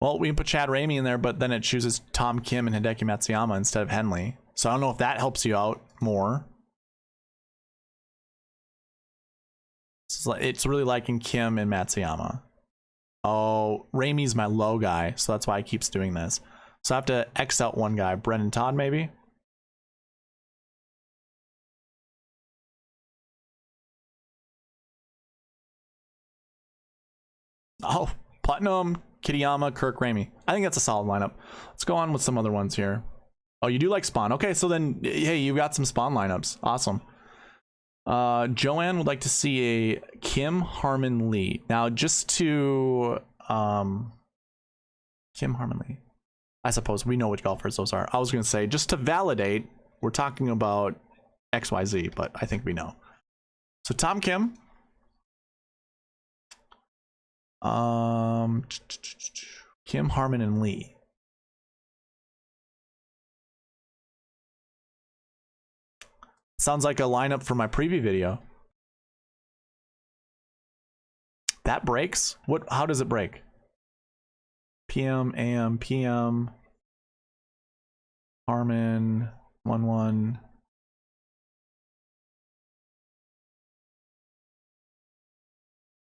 Well, we can put Chad Ramey in there, but then it chooses Tom Kim and Hideki Matsuyama instead of Henley. So I don't know if that helps you out more. It's really liking Kim and Matsuyama. Oh, Ramey's my low guy, so that's why it keeps doing this. So I have to X out one guy. Brendan Todd, maybe? Oh, Putnam, Kitayama, Kirk, Ramey. I think that's a solid lineup. Let's go on with some other ones here. Oh, you do like Spawn. Okay, so then, hey, you've got some Spawn lineups. Awesome. Joanne would like to see a Kim, Harmon, Lee. Now, just to... Kim, Harmon, Lee. I suppose we know which golfers those are. I was going to say, just to validate, we're talking about XYZ, but I think we know. So Tom Kim. Kim, Harmon, and Lee. Sounds like a lineup for my preview video. That breaks? How does it break? PM, AM, PM. Harmon, 1-1.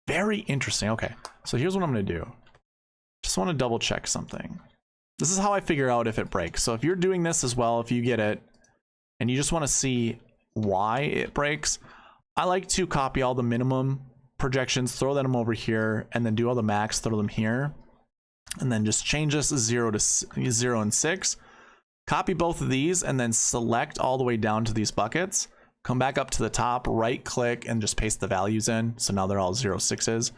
Very interesting. Okay, so here's what I'm gonna do. Just want to double check something. This is how I figure out if it breaks. So if you're doing this as well, if you get it, and you just want to see why it breaks, I like to copy all the minimum projections, throw them over here, and then do all the max, throw them here, and then just change this 0 and 6. Copy both of these, and then select all the way down to these buckets. Come back up to the top, right click, and just paste the values in. So now they're all 0, 6s.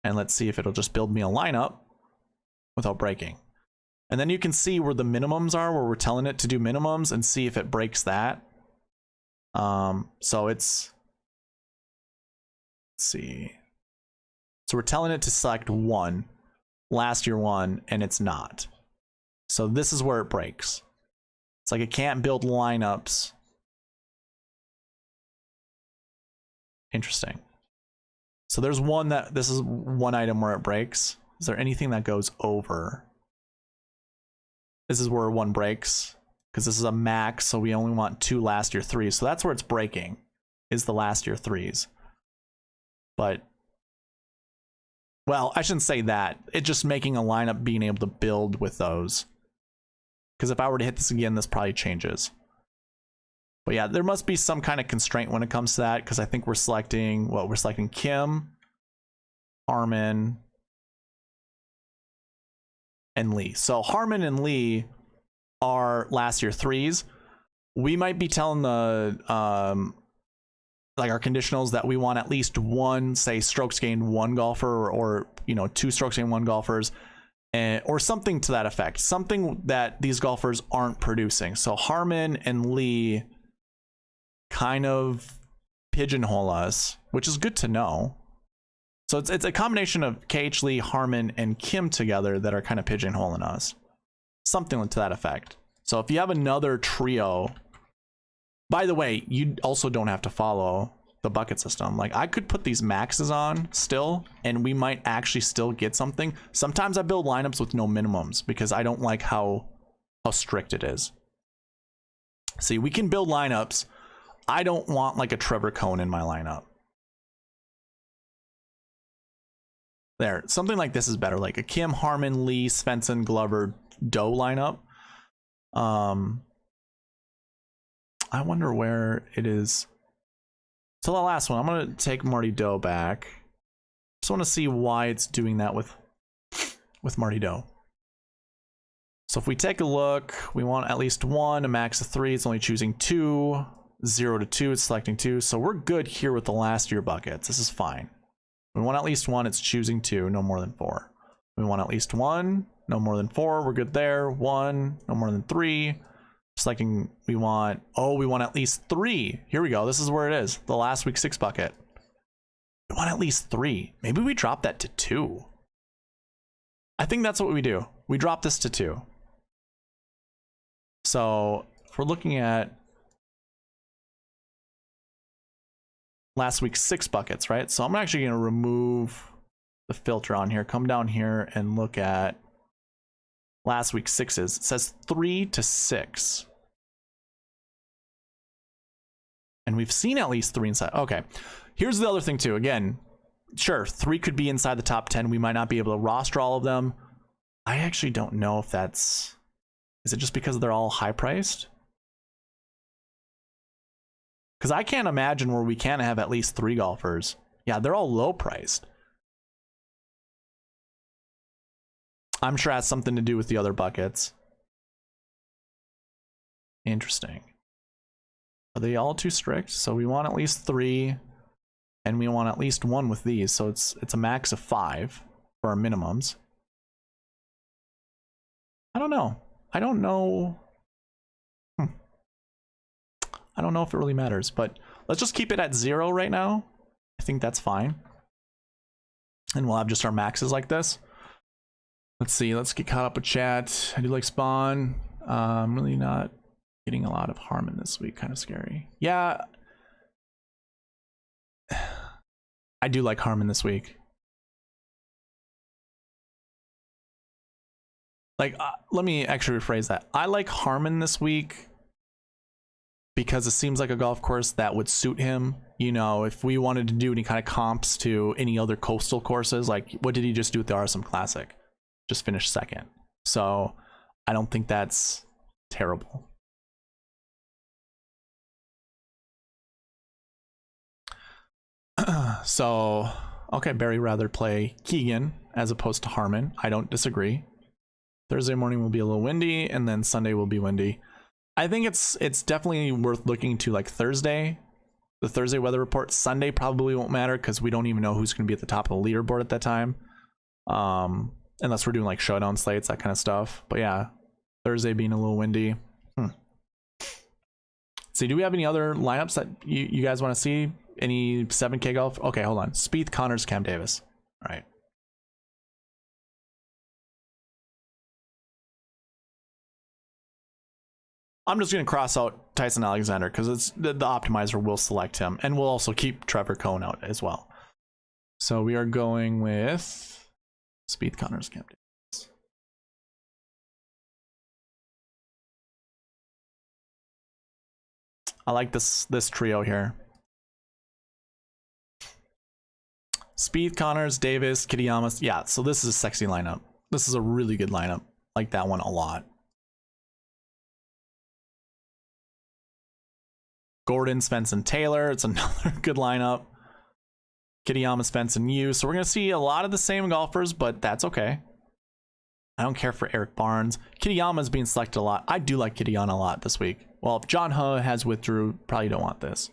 And let's see if it'll just build me a lineup without breaking. And then you can see where the minimums are, where we're telling it to do minimums, and see if it breaks that. So let's see. So we're telling it to select 1, last year 1, and it's not. So this is where it breaks. It's like it can't build lineups. Interesting. So there's one this is one item where it breaks. Is there anything that goes over? This is where 1 breaks, because this is a max, so we only want 2 last year 3s. So that's where it's breaking, is the last year 3s. But, well, I shouldn't say that. It's just making a lineup, being able to build with those. Because if I were to hit this again, this probably changes. But yeah, there must be some kind of constraint when it comes to that, because I think we're selecting, well, we're selecting Kim, Harmon, and Lee. So Harmon and Lee are last year 3s. We might be telling the like our conditionals that we want at least 1, say, strokes gained 1 golfer, or you know, 2 strokes gained 1 golfers, or something to that effect. Something that these golfers aren't producing. So Harmon and Lee kind of pigeonhole us, which is good to know. So it's a combination of KH Lee, Harmon, and Kim together that are kind of pigeonholing us. Something to that effect. So if you have another trio, by the way, you also don't have to follow the bucket system. Like, I could put these maxes on still, and we might actually still get something. Sometimes I build lineups with no minimums because I don't like how strict it is. See, we can build lineups. I don't want like a Trevor Cohn in my lineup. There, something like this is better, like a Kim, Harmon, Lee, Svensson, Glover, Doe lineup. I wonder where it is. So the last one, I'm gonna take Marty Doe back. Just want to see why it's doing that with Marty Doe. So if we take a look, we want at least 1, a max of 3. It's only choosing 2. 0 to 2, it's selecting 2. So we're good here with the last year buckets. This is fine. We want at least 1, it's choosing 2, no more than 4. We want at least 1, no more than 4, we're good there. 1, no more than 3. Selecting, we want at least 3. Here we go, this is where it is, the last week 6 bucket. We want at least 3. Maybe we drop that to 2. I think that's what we do. We drop this to 2. So if we're looking at last week's 6 buckets, right? So I'm actually going to remove the filter on here, come down here and look at last week's 6s. It says 3 to 6. And we've seen at least 3 inside. Okay, here's the other thing too. Again, sure, 3 could be inside the top 10. We might not be able to roster all of them. I actually don't know if that's... Is it just because they're all high priced? Because I can't imagine where we can't have at least 3 golfers. Yeah, they're all low priced. I'm sure it has something to do with the other buckets. Interesting. Are they all too strict? So we want at least 3, and we want at least 1 with these. So it's a max of 5 for our minimums. I don't know. I don't know if it really matters, but let's just keep it at 0 right now. I think that's fine. And we'll have just our maxes like this. Let's see, let's get caught up with chat. I do like Spawn. I'm really not getting a lot of Harmon this week, kind of scary. Yeah. I do like Harmon this week. Like, let me actually rephrase that. I like Harmon this week because it seems like a golf course that would suit him. You know, if we wanted to do any kind of comps to any other coastal courses, like what did he just do with the RSM Classic? Just finished 2nd. So I don't think that's terrible. So, okay, Barry rather play Keegan as opposed to Harmon. I don't disagree. Thursday morning will be a little windy, and then Sunday will be windy. I think it's definitely worth looking to like Thursday, the Thursday weather report. Sunday probably won't matter because we don't even know who's going to be at the top of the leaderboard at that time, unless we're doing like showdown slates, that kind of stuff. But yeah, Thursday being a little windy. See, do we have any other lineups that you guys want to see? Any 7K golf? Okay, hold on. Spieth, Connors, Cam Davis. All right. I'm just going to cross out Tyson Alexander because it's the optimizer will select him, and we'll also keep Trevor Cohn out as well. So we are going with Spieth, Connors, Cam Davis. I like this trio here. Spieth, Connors, Davis, Kitayama. Yeah, so this is a sexy lineup. This is a really good lineup. I like that one a lot. Gordon, Svensson, Taylor. It's another good lineup. Kitayama, Svensson, Yu. So we're going to see a lot of the same golfers, but that's okay. I don't care for Eric Barnes. Kitayama is being selected a lot. I do like Kitayama a lot this week. Well, if John Huh has withdrew, probably don't want this.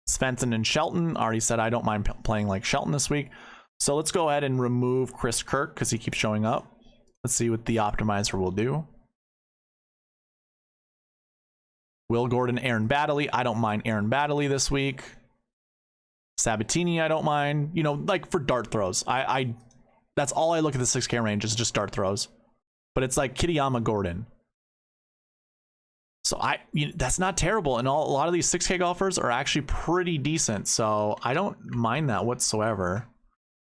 Svensson and Shelton. Already said I don't mind playing like Shelton this week. So let's go ahead and remove Chris Kirk because he keeps showing up. Let's see what the optimizer will do. Will Gordon, Aaron Baddeley. I don't mind Aaron Baddeley this week. Sabatini, I don't mind. You know, like for dart throws. That's all I look at the 6K range is just dart throws. But it's like Kitayama, Gordon. So that's not terrible. And a lot of these 6K golfers are actually pretty decent. So I don't mind that whatsoever.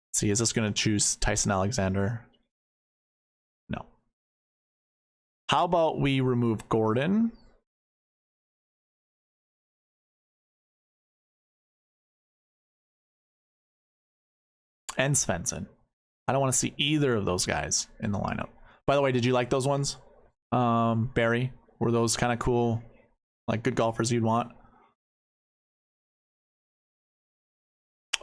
Let's see, is this going to choose Tyson Alexander? No. How about we remove Gordon? And Svensson. I don't want to see either of those guys in the lineup. By the way, did you like those ones? Barry, were those kind of cool, like good golfers you'd want?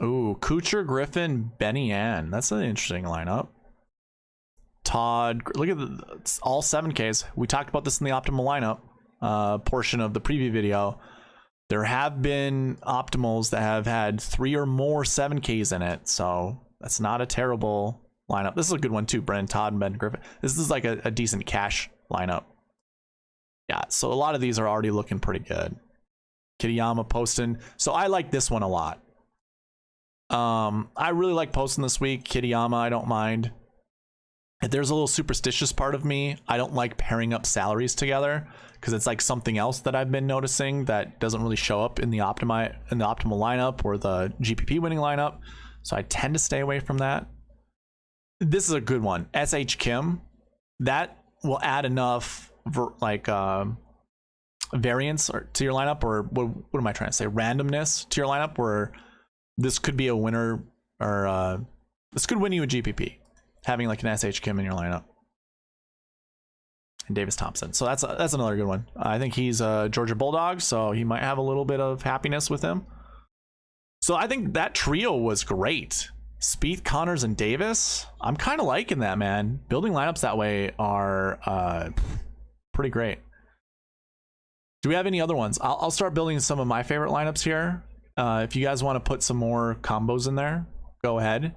Ooh, Kuchar, Griffin, Benny Ann. That's an interesting lineup. Todd, look at it's all 7Ks. We talked about this in the optimal lineup portion of the preview video. There have been optimals that have had 3 or more 7Ks in it, so that's not a terrible lineup. This is a good one too, Brennan Todd and Ben Griffin. This is like a decent cash lineup. Yeah, so a lot of these are already looking pretty good. Kitayama, Poston. So I like this one a lot. I really like Poston this week. Kitayama, I don't mind. If there's a little superstitious part of me, I don't like pairing up salaries together because it's like something else that I've been noticing that doesn't really show up in the optimal lineup or the GPP winning lineup. So I tend to stay away from that. This is a good one. SH Kim, that will add enough variance to your lineup, or what am I trying to say? Randomness to your lineup, where this could be a winner, or this could win you a GPP. Having like an SH Kim in your lineup. And Davis Thompson. So that's another good one. I think he's a Georgia Bulldog, so he might have a little bit of happiness with him. So I think that trio was great. Spieth, Connors, and Davis. I'm kind of liking that, man. Building lineups that way are pretty great. Do we have any other ones? I'll start building some of my favorite lineups here. If you guys want to put some more combos in there, go ahead.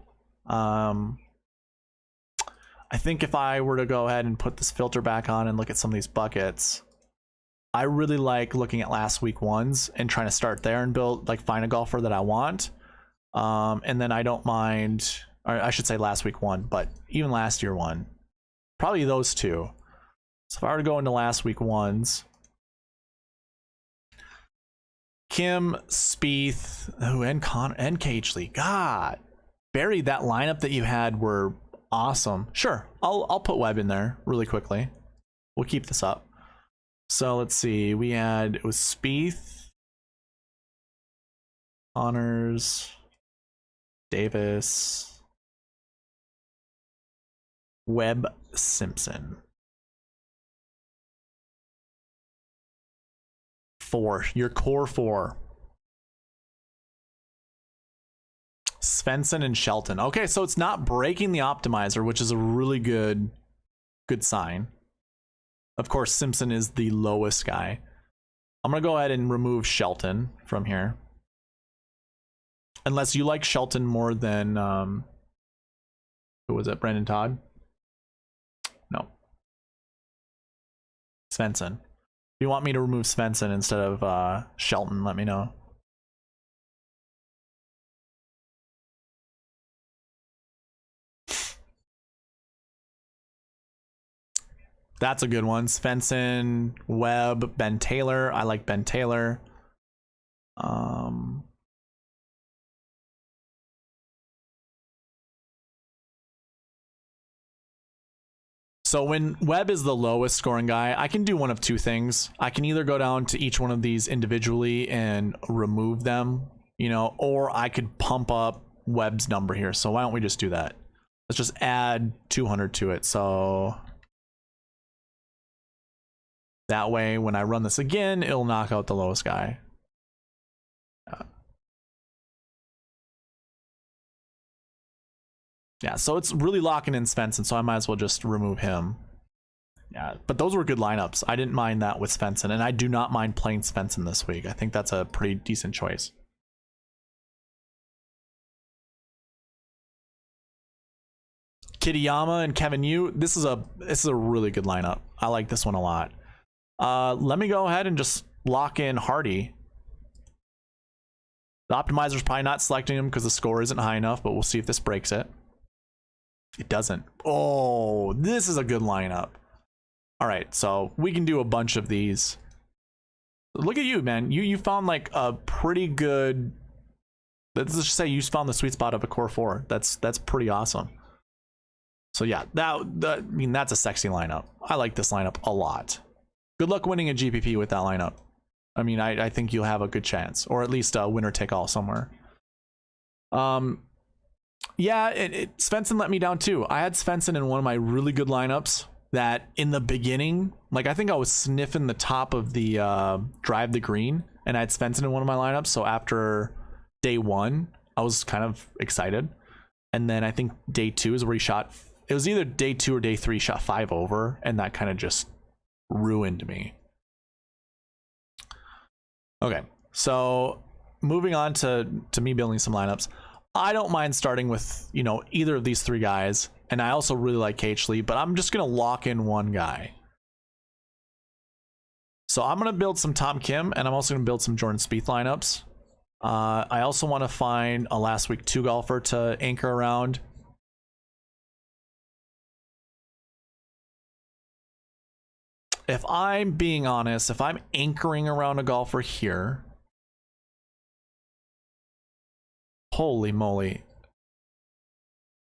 I think if I were to go ahead and put this filter back on and look at some of these buckets, I really like looking at last week ones and trying to start there and build, like, find a golfer that I want. And then I don't mind, or I should say last week one, but even last year one, probably those two. So if I were to go into last week ones, Kim, Spieth, and Cagely. God, Barry, that lineup that you had were awesome. Sure, I'll put Webb in there really quickly. We'll keep this up. So let's see. We had, it was Spieth, Connors, Davis, Webb, Simpson. 4, your core 4. Svensson and Shelton. Okay, so it's not breaking the optimizer, which is a really good sign. Of course, Simpson is the lowest guy. I'm gonna go ahead and remove Shelton from here, unless you like Shelton more than who was it? Brendan Todd? No, Svensson. If you want me to remove Svensson instead of Shelton, let me know. That's a good one. Svensson, Webb, Ben Taylor. I like Ben Taylor. So when Webb is the lowest scoring guy, I can do one of two things. I can either go down to each one of these individually and remove them, you know, or I could pump up Webb's number here. So why don't we just do that? Let's just add 200 to it. So that way, when I run this again, it'll knock out the lowest guy. Yeah, so it's really locking in Svensson, so I might as well just remove him. Yeah, but those were good lineups. I didn't mind that with Svensson, and I do not mind playing Svensson this week. I think that's a pretty decent choice. Kitayama and Kevin Yu. This is a really good lineup. I like this one a lot. Let me go ahead and just lock in Hardy. The optimizer's probably not selecting him because the score isn't high enough, but we'll see if this breaks it. It doesn't. Oh, this is a good lineup. All right, so we can do a bunch of these. Look at you, man. You found like a pretty good, let's just say you found the sweet spot of a core 4. That's pretty awesome. So yeah, I mean, that's a sexy lineup. I like this lineup a lot. Good luck winning a GPP with that lineup. I mean, I think you'll have a good chance, or at least a winner take all somewhere. Yeah, Svensson let me down too. I had Svensson in one of my really good lineups that in the beginning, like I think I was sniffing the top of the drive the green, and I had Svensson in one of my lineups. So after day 1, I was kind of excited. And then I think day 2 is where he shot. It was either day 2 or day 3, he shot 5 over, and that kind of just ruined me. Okay, so moving on to me building some lineups. I don't mind starting with, you know, either of these 3 guys, and I also really like H. Lee, but I'm just gonna lock in one guy. So I'm gonna build some Tom Kim, and I'm also gonna build some Jordan Spieth lineups. I also want to find a last week 2 golfer to anchor around. If I'm being honest, if I'm anchoring around a golfer here, holy moly,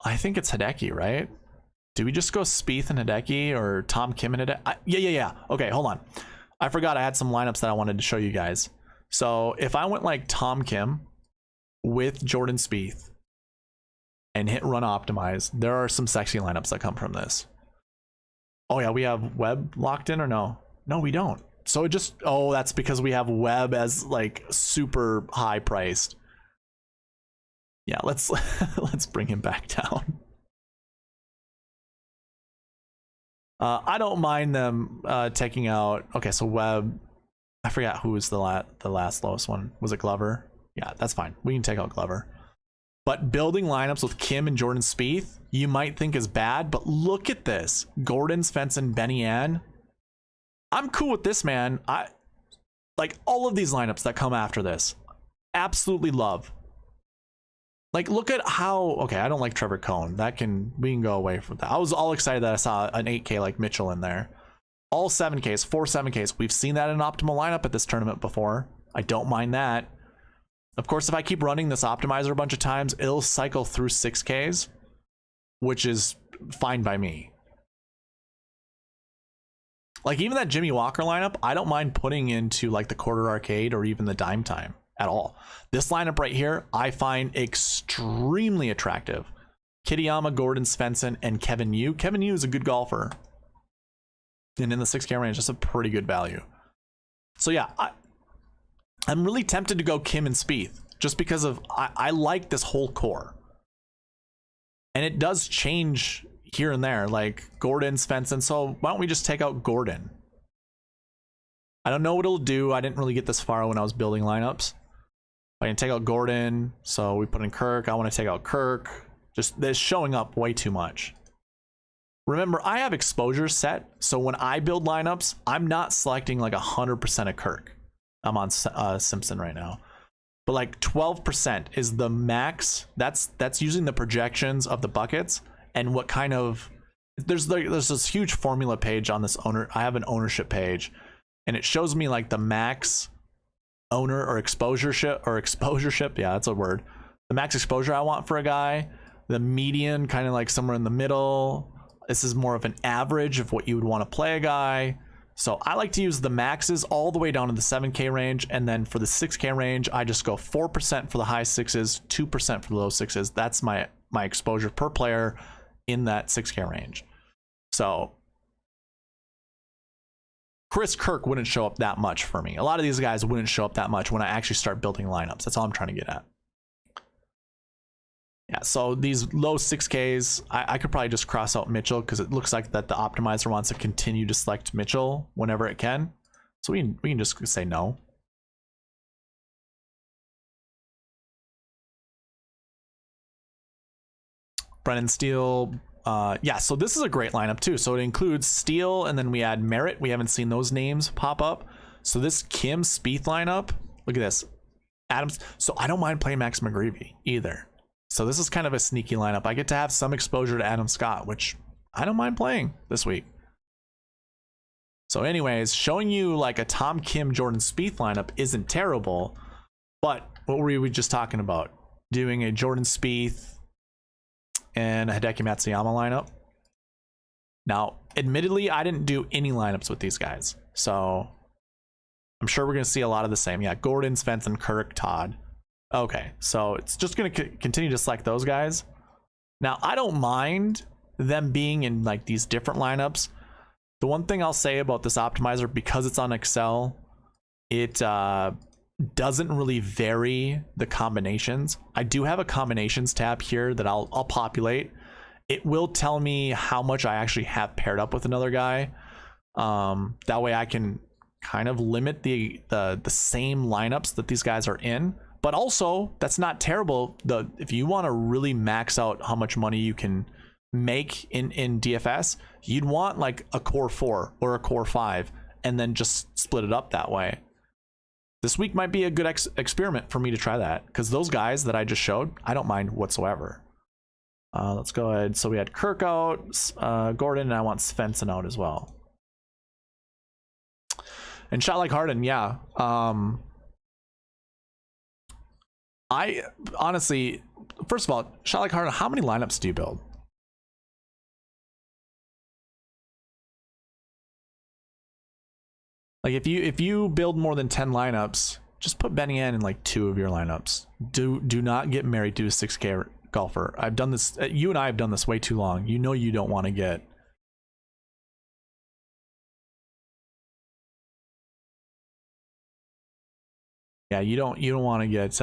I think it's Hideki, right? Do we just go Spieth and Hideki, or Tom Kim and Hideki? Yeah. Okay, hold on. I forgot I had some lineups that I wanted to show you guys. So if I went like Tom Kim with Jordan Spieth and hit run optimize, there are some sexy lineups that come from this. Oh yeah, we have Webb locked in, or no? No, we don't. So it just, oh, that's because we have Webb as like super high priced. Yeah, let's let's bring him back down. I don't mind them taking out. Okay, so Webb. I forgot who was the last lowest one. Was it Glover? Yeah, that's fine. We can take out Glover. But building lineups with Kim and Jordan Spieth, you might think is bad, but look at this. Gordon, Svensson, Benny Ann. I'm cool with this, man. I like all of these lineups that come after this. Absolutely love. Like, look at how, okay, I don't like Trevor Cohn. We can go away from that. I was all excited that I saw an 8K like Mitchell in there. All 7Ks, 4 7Ks. We've seen that in an optimal lineup at this tournament before. I don't mind that. Of course, if I keep running this optimizer a bunch of times, it'll cycle through 6Ks, which is fine by me. Like, even that Jimmy Walker lineup, I don't mind putting into like the quarter arcade or even the dime time at all. This lineup right here, I find extremely attractive. Kitayama, Gordon, Svensson, and Kevin Yu. Kevin Yu is a good golfer. And in the 6K range, that's a pretty good value. So yeah, I'm really tempted to go Kim and Spieth just because of I like this whole core. And it does change here and there, like Gordon, Svensson. So why don't we just take out Gordon? I don't know what it'll do. I didn't really get this far when I was building lineups. I can take out Gordon, so we put in Kirk. I want to take out Kirk. Just this showing up way too much. Remember, I have exposure set, so when I build lineups, I'm not selecting like 100% of Kirk. I'm on Simpson right now, but like 12% is the max. That's using the projections of the buckets and what kind of. There's this huge formula page on this owner. I have an ownership page, and it shows me like the max owner or exposure ship. Yeah, that's a word. The max exposure I want for a guy. The median, kind of like somewhere in the middle. This is more of an average of what you would want to play a guy. So I like to use the maxes all the way down to the 7K range. And then for the 6K range, I just go 4% for the high 6s, 2% for the low 6s. That's my exposure per player in that 6K range. So Chris Kirk wouldn't show up that much for me. A lot of these guys wouldn't show up that much when I actually start building lineups. That's all I'm trying to get at. Yeah, so these low 6Ks, I could probably just cross out Mitchell because it looks like that the optimizer wants to continue to select Mitchell whenever it can. So we can just say no. Brennan Steele, yeah, so this is a great lineup too. So it includes Steele and then we add Merritt. We haven't seen those names pop up. So this Kim Spieth lineup, look at this. Adams, so I don't mind playing Max McGreevy either. So this is kind of a sneaky lineup. I get to have some exposure to Adam Scott, which I don't mind playing this week. So anyways, showing you like a Tom Kim Jordan Spieth lineup isn't terrible, but what were we just talking about? Doing a Jordan Spieth and a Hideki Matsuyama lineup. Now, admittedly, I didn't do any lineups with these guys, so I'm sure we're going to see a lot of the same. Yeah, Gordon, Svensson, Kirk, Todd. Okay, so it's just going to continue to select those guys. Now, I don't mind them being in like these different lineups. The one thing I'll say about this optimizer, because it's on Excel, it doesn't really vary the combinations. I do have a combinations tab here that I'll populate. It will tell me how much I actually have paired up with another guy. That way I can kind of limit the same lineups that these guys are in. But also, that's not terrible. If you want to really max out how much money you can make in DFS, you'd want like a core 4 or a core 5 and then just split it up that way. This week might be a good experiment for me to try that, because those guys that I just showed, I don't mind whatsoever. Let's go ahead. So we had Kirk out, Gordon, and I want Svensson out as well. And shot like Harden, yeah. I honestly, first of all, shot like Harden, how many lineups do you build? Like if you build more than 10 lineups, just put Benny N in like 2 of your lineups. Do not get married to a 6K golfer. I've done this. You and I have done this way too long. You know you don't want to get. Yeah, you don't want to get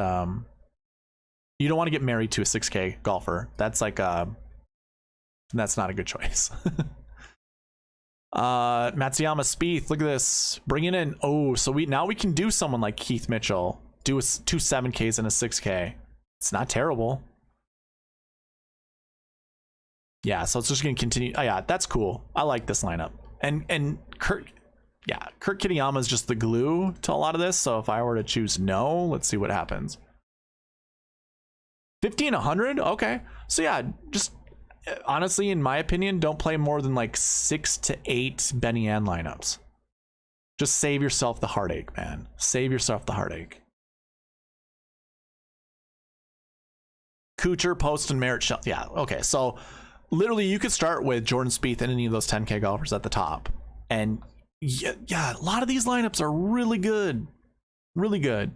you don't want to get married to a 6K golfer. That's like that's not a good choice. Matsuyama Spieth, look at this, bringing in. Oh, so now we can do someone like Keith Mitchell, do 2 7Ks and a 6K. It's not terrible. Yeah, so it's just gonna continue. Oh yeah, that's cool. I like this lineup. And Kurt Kitayama is just the glue to a lot of this. So if I were to choose no, let's see what happens. 1500. Okay, so yeah, just honestly, in my opinion, don't play more than like 6 to 8 Benny Ann lineups. Just save yourself the heartache, man. Save yourself the heartache. Kuchar, Post, and Merritt. Yeah, okay. So literally, you could start with Jordan Spieth and any of those 10K golfers at the top, and yeah, a lot of these lineups are really good, really good.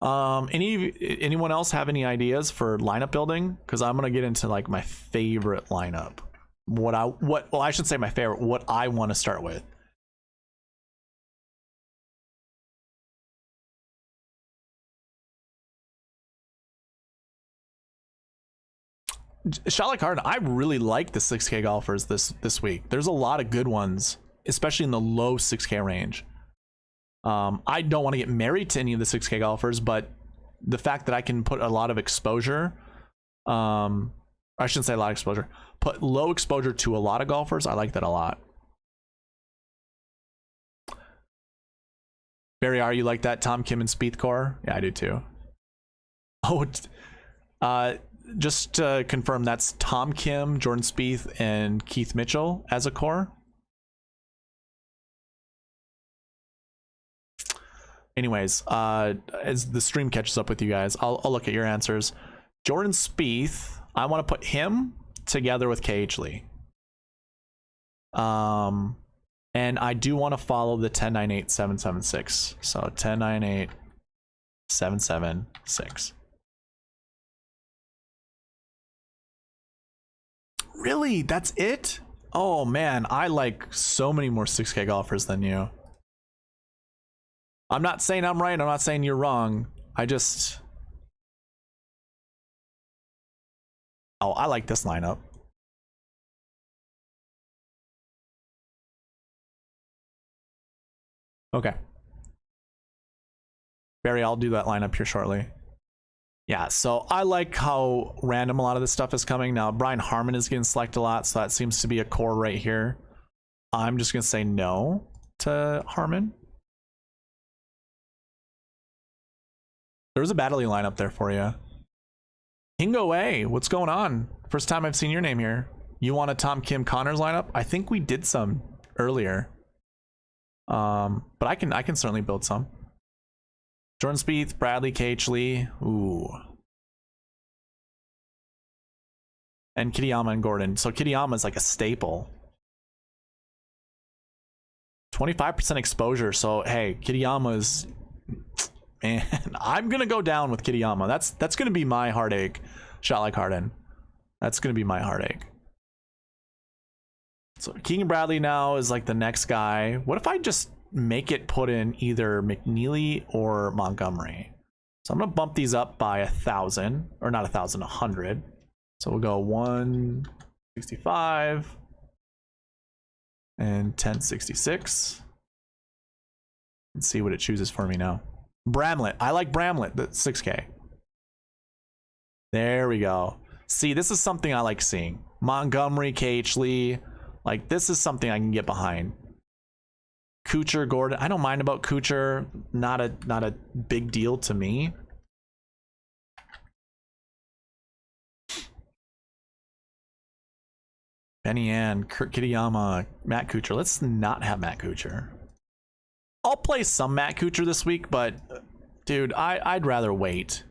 Anyone else have any ideas for lineup building? Because I'm gonna get into like my favorite lineup. Well, I should say my favorite. What I want to start with. Shot like Harden, I really like the 6K golfers this week. There's a lot of good ones, especially in the low 6K range. I don't want to get married to any of the 6K golfers, but the fact that I can put a lot of exposure, I shouldn't say a lot of exposure, put low exposure to a lot of golfers, I like that a lot. Barry R, you like that Tom Kim and Spieth core? Yeah, I do too. Oh, just to confirm, that's Tom Kim, Jordan Spieth, and Keith Mitchell as a core. Anyways, as the stream catches up with you guys, I'll look at your answers. Jordan Spieth, I want to put him together with KH Lee. And I do want to follow the 10-9-8-7-7-6. So 10-9-8-7-7-6. Really? That's it? Oh man, I like so many more 6K golfers than you. I'm not saying I'm right, I'm not saying you're wrong. I like this lineup. Okay. Barry, I'll do that lineup here shortly. Yeah, so I like how random a lot of this stuff is coming. Now, Brian Harmon is getting selected a lot, so that seems to be a core right here. I'm just going to say no to Harmon. There's a Battley lineup there for you. Hingo A, what's going on? First time I've seen your name here. You want a Tom Kim Connors lineup? I think we did some earlier. But I can certainly build some. Jordan Spieth, Bradley, KH Lee. Ooh. And Kitayama and Gordon. So Kitayama is like a staple. 25% exposure. So hey, Kitayama is, man, I'm gonna go down with Kitayama. That's gonna be my heartache. Shot like Harden. That's gonna be my heartache. So Keegan Bradley now is like the next guy. What if I just make it put in either McNeely or Montgomery. So I'm gonna bump these up by 1,000, or not 1,000, 100. So we'll go 165 and 1066. Let's see what it chooses for me now. Bramlett. I like Bramlett, the 6K. There we go. See, this is something I like seeing. Montgomery, KH Lee. Like, this is something I can get behind. Kuchar, Gordon. I don't mind about Kuchar. Not a big deal to me. Benny Ann, Kurt Kitayama, Matt Kuchar. Let's not have Matt Kuchar. I'll play some Matt Kuchar this week, but dude, I'd rather wait.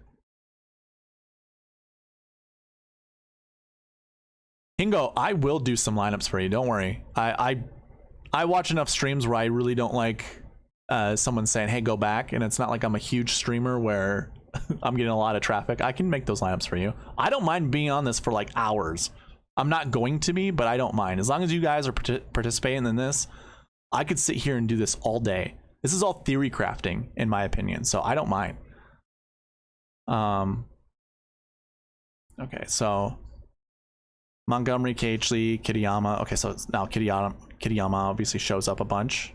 Hingo, I will do some lineups for you. Don't worry. I watch enough streams where I really don't like someone saying, "Hey, go back," and it's not like I'm a huge streamer where I'm getting a lot of traffic. I can make those lineups for you. I don't mind being on this for like hours. I'm not going to be, but I don't mind. As long as you guys are participating in this, I could sit here and do this all day. This is all theory crafting, in my opinion, so I don't mind. Okay, so Montgomery, KH Lee, Kitayama. Okay, so it's now Kitayama obviously shows up a bunch.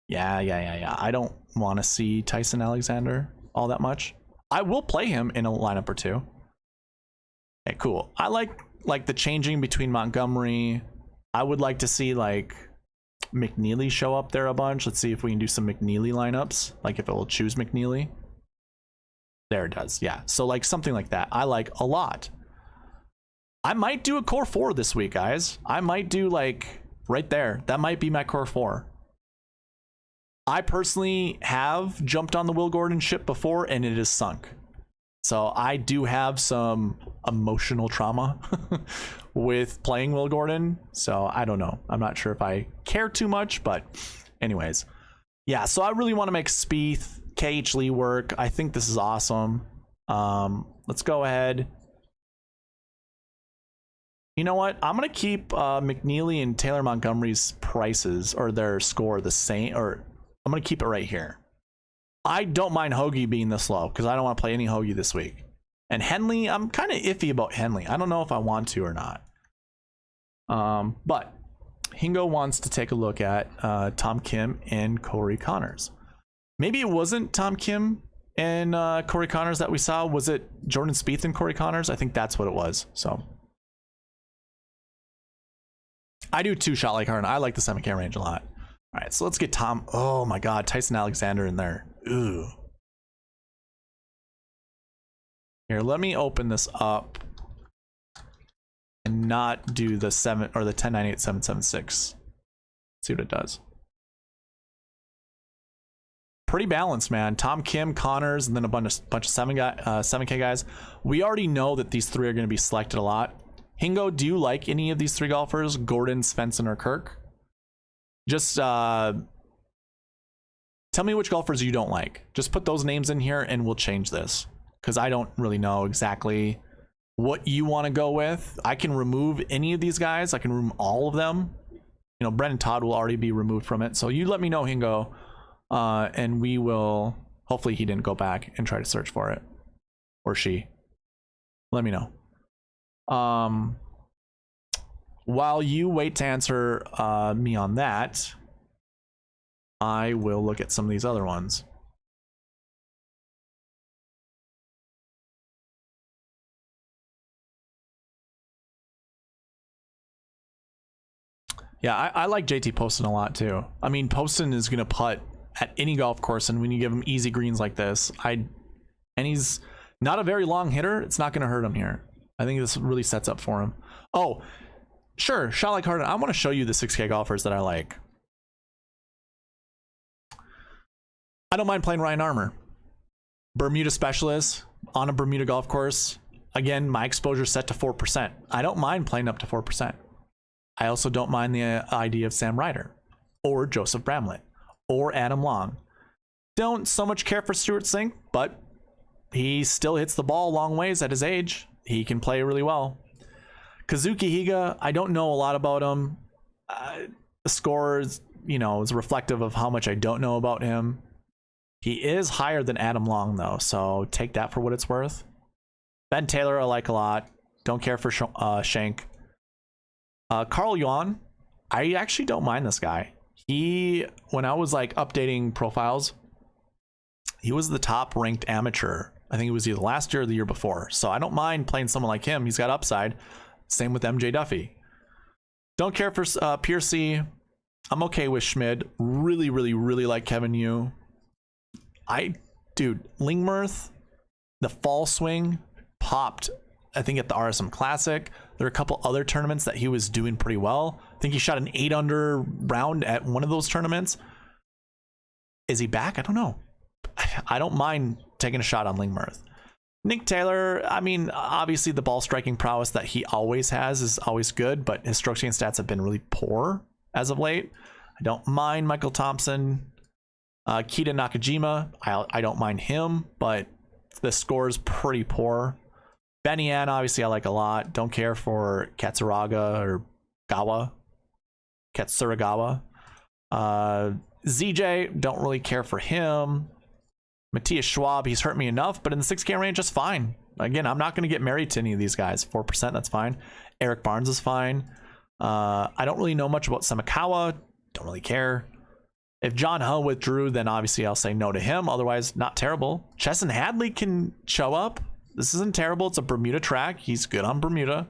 Yeah. I don't want to see Tyson Alexander all that much. I will play him in a lineup or two. Okay, cool. I like the changing between Montgomery. I would like to see like McNeely show up there a bunch. Let's see if we can do some McNeely lineups, like if it will choose McNeely. There it does. Yeah, so like something like that I like a lot. I might do a core 4 this week, guys. I might do like right there. That might be my core 4. I personally have jumped on the Will Gordon ship before and it is sunk. So I do have some emotional trauma with playing Will Gordon. So I don't know. I'm not sure if I care too much, but anyways. Yeah, so I really want to make Spieth, KH Lee work. I think this is awesome. Let's go ahead. You know what? I'm going to keep McNeely and Taylor Montgomery's prices or their score the same, or I'm going to keep it right here. I don't mind Hoagie being this low because I don't want to play any Hoagie this week. And Henley, I'm kind of iffy about Henley. I don't know if I want to or not. But Hingo wants to take a look at Tom Kim and Corey Connors. Maybe it wasn't Tom Kim and Corey Connors that we saw. Was it Jordan Spieth and Corey Connors? I think that's what it was. So I do too, shot like Harden. I like the 7K range a lot. All right, so let's get Tom. Oh my God, Tyson Alexander in there. Ooh. Here, let me open this up and not do the 7 or the 1098-776. See what it does. Pretty balanced, man. Tom Kim, Connors, and then a bunch of 7K guys. We already know that these three are going to be selected a lot. Hingo, do you like any of these three golfers? Gordon, Svensson, or Kirk? Just tell me which golfers you don't like. Just put those names in here and we'll change this. Because I don't really know exactly what you want to go with. I can remove any of these guys. I can remove all of them. You know, Brendan Todd will already be removed from it. So you let me know, Hingo. And we will... Hopefully he didn't go back and try to search for it. Or she. Let me know. While you wait to answer me on that, I will look at some of these other ones. Yeah, I like JT Poston a lot too. I mean, Poston is going to putt at any golf course, and when you give him easy greens like this, and he's not a very long hitter, it's not going to hurt him here. I think this really sets up for him. Oh, sure, shot like Harden. I want to show you the 6K golfers that I like. I don't mind playing Ryan Armour. Bermuda specialist on a Bermuda golf course. Again, my exposure set to 4%. I don't mind playing up to 4%. I also don't mind the idea of Sam Ryder or Joseph Bramlett or Adam Long. Don't so much care for Stuart Sink, but he still hits the ball long ways at his age. He can play really well. Kazuki Higa, I don't know a lot about him. The score is you know, is reflective of how much I don't know about him. He is higher than Adam Long, though, so take that for what it's worth. Ben Taylor, I like a lot. Don't care for Shank. Carl Yuan, I actually don't mind this guy. When I was like updating profiles, he was the top ranked amateur. I think it was either last year or the year before. So I don't mind playing someone like him. He's got upside. Same with MJ Duffy. Don't care for Piercy. I'm okay with Schmid. Really, really, really like Kevin Yu. Dude, Lingmerth, the fall swing popped, I think, at the RSM Classic. There are a couple other tournaments that he was doing pretty well. I think he shot an 8-under round at one of those tournaments. Is he back? I don't know. I don't mind taking a shot on Lingmerth. Nick Taylor, I mean, obviously the ball striking prowess that he always has is always good, but his stroke gain stats have been really poor as of late. I don't mind Michael Thompson. Kita Nakajima, I don't mind him, but the score is pretty poor. Benny Ann, obviously, I like a lot. Don't care for Katsuragawa or Katsuragawa. ZJ, don't really care for him. Matthias Schwab, he's hurt me enough, but in the 6K range, just fine. Again, I'm not going to get married to any of these guys. 4%, that's fine. Eric Barnes is fine. I don't really know much about Samakawa. Don't really care. If John Hull withdrew, then obviously I'll say no to him. Otherwise, not terrible. Chesson Hadley can show up. This isn't terrible. It's a Bermuda track. He's good on Bermuda.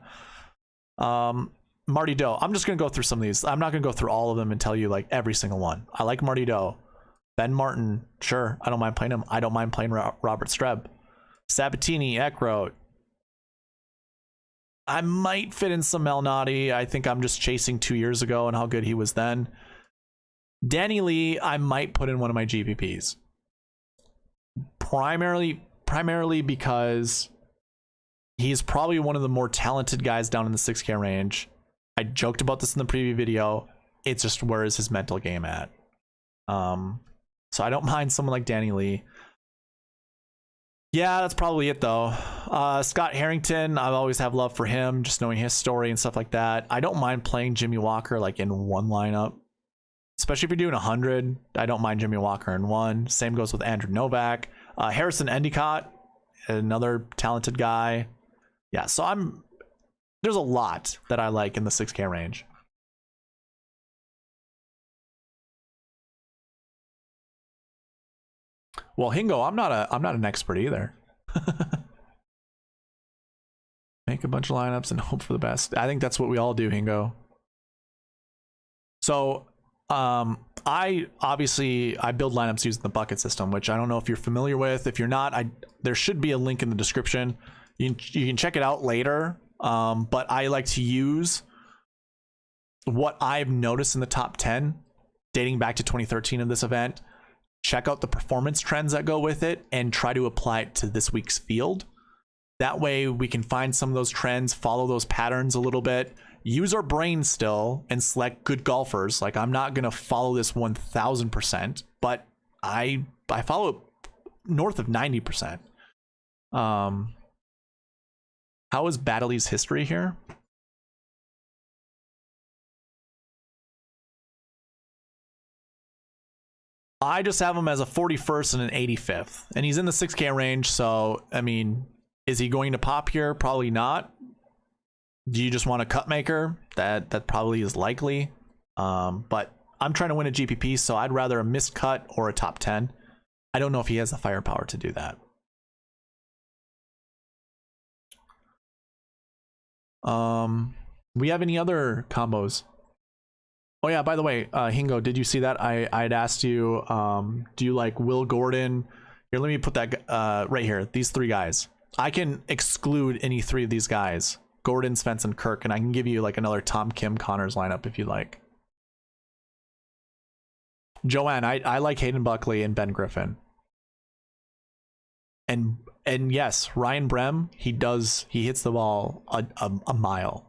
Marty Doe. I'm just going to go through some of these. I'm not going to go through all of them and tell you like every single one. I like Marty Doe. Ben Martin. Sure. I don't mind playing him. I don't mind playing Robert Streb. Sabatini, Eckroat. I might fit in some Malnati. I think I'm just chasing 2 years ago and how good he was then. Danny Lee, I might put in one of my GPPs. Primarily because he's probably one of the more talented guys down in the 6K range. I joked about this in the preview video. It's just, where is his mental game at? So I don't mind someone like Danny Lee. Yeah, that's probably it though. Scott Harrington, I always have love for him, just knowing his story and stuff like that. I don't mind playing Jimmy Walker like in one lineup. Especially if you're doing 100, I don't mind Jimmy Walker in one. Same goes with Andrew Novak. Harrison Endicott, another talented guy. Yeah, so there's a lot that I like in the 6K range. Well, Hingo, I'm not an expert either. Make a bunch of lineups and hope for the best. I think that's what we all do, Hingo. So I build lineups using the bucket system, which I don't know if you're familiar with. If you're not, there should be a link in the description. You can check it out later. But I like to use what I've noticed in the top 10 dating back to 2013 of this event. Check out the performance trends that go with it and try to apply it to this week's field. That way we can find some of those trends, follow those patterns a little bit, use our brain still, and select good golfers. Like, I'm not going to follow this 1000%, but I follow it north of 90%. How is Baddeley's history here? I just have him as a 41st and an 85th, and he's in the 6K range. So, I mean, is he going to pop here? Probably not. Do you just want a cut maker? That probably is likely. But I'm trying to win a GPP, so I'd rather a missed cut or a top 10. I don't know if he has the firepower to do that. We have any other combos? Oh yeah, by the way, Hingo, did you see that? I'd asked you, do you like Will Gordon? Here, let me put that right here. These three guys. I can exclude any three of these guys. Gordon, Svensson, Kirk, and I can give you like another Tom Kim Connors lineup if you like. Joanne, I like Hayden Buckley and Ben Griffin. And yes, Ryan Brem, he hits the ball a mile.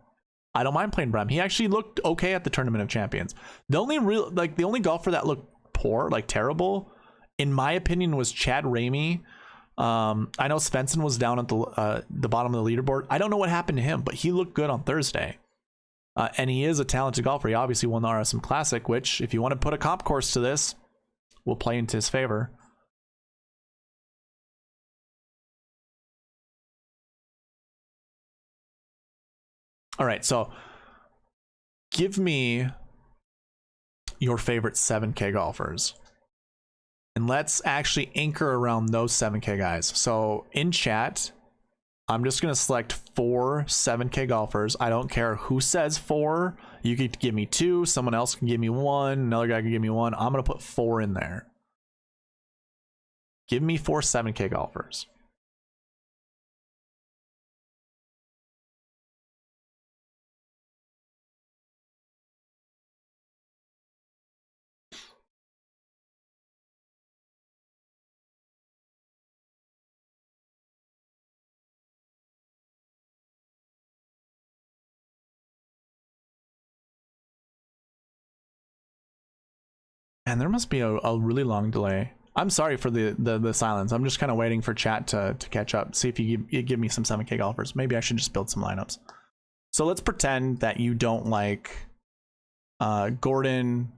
I don't mind playing Brem. He actually looked okay at the Tournament of Champions. The only golfer that looked poor, like terrible, in my opinion, was Chad Ramey. I know Svensson was down at the bottom of the leaderboard. I don't know what happened to him, but he looked good on Thursday. And he is a talented golfer. He obviously won the RSM Classic, which, if you want to put a comp course to this, will play into his favor. All right, so give me your favorite 7K golfers. And let's actually anchor around those 7K guys. So in chat, I'm just going to select 4 7K golfers. I don't care who says 4. You could give me 2. Someone else can give me 1. Another guy can give me 1. I'm going to put 4 in there. Give me 4 7K golfers. And there must be a really long delay. I'm sorry for the silence. I'm just kind of waiting for chat to catch up. See if you give me some 7K golfers. Maybe I should just build some lineups. So let's pretend that you don't like Gordon.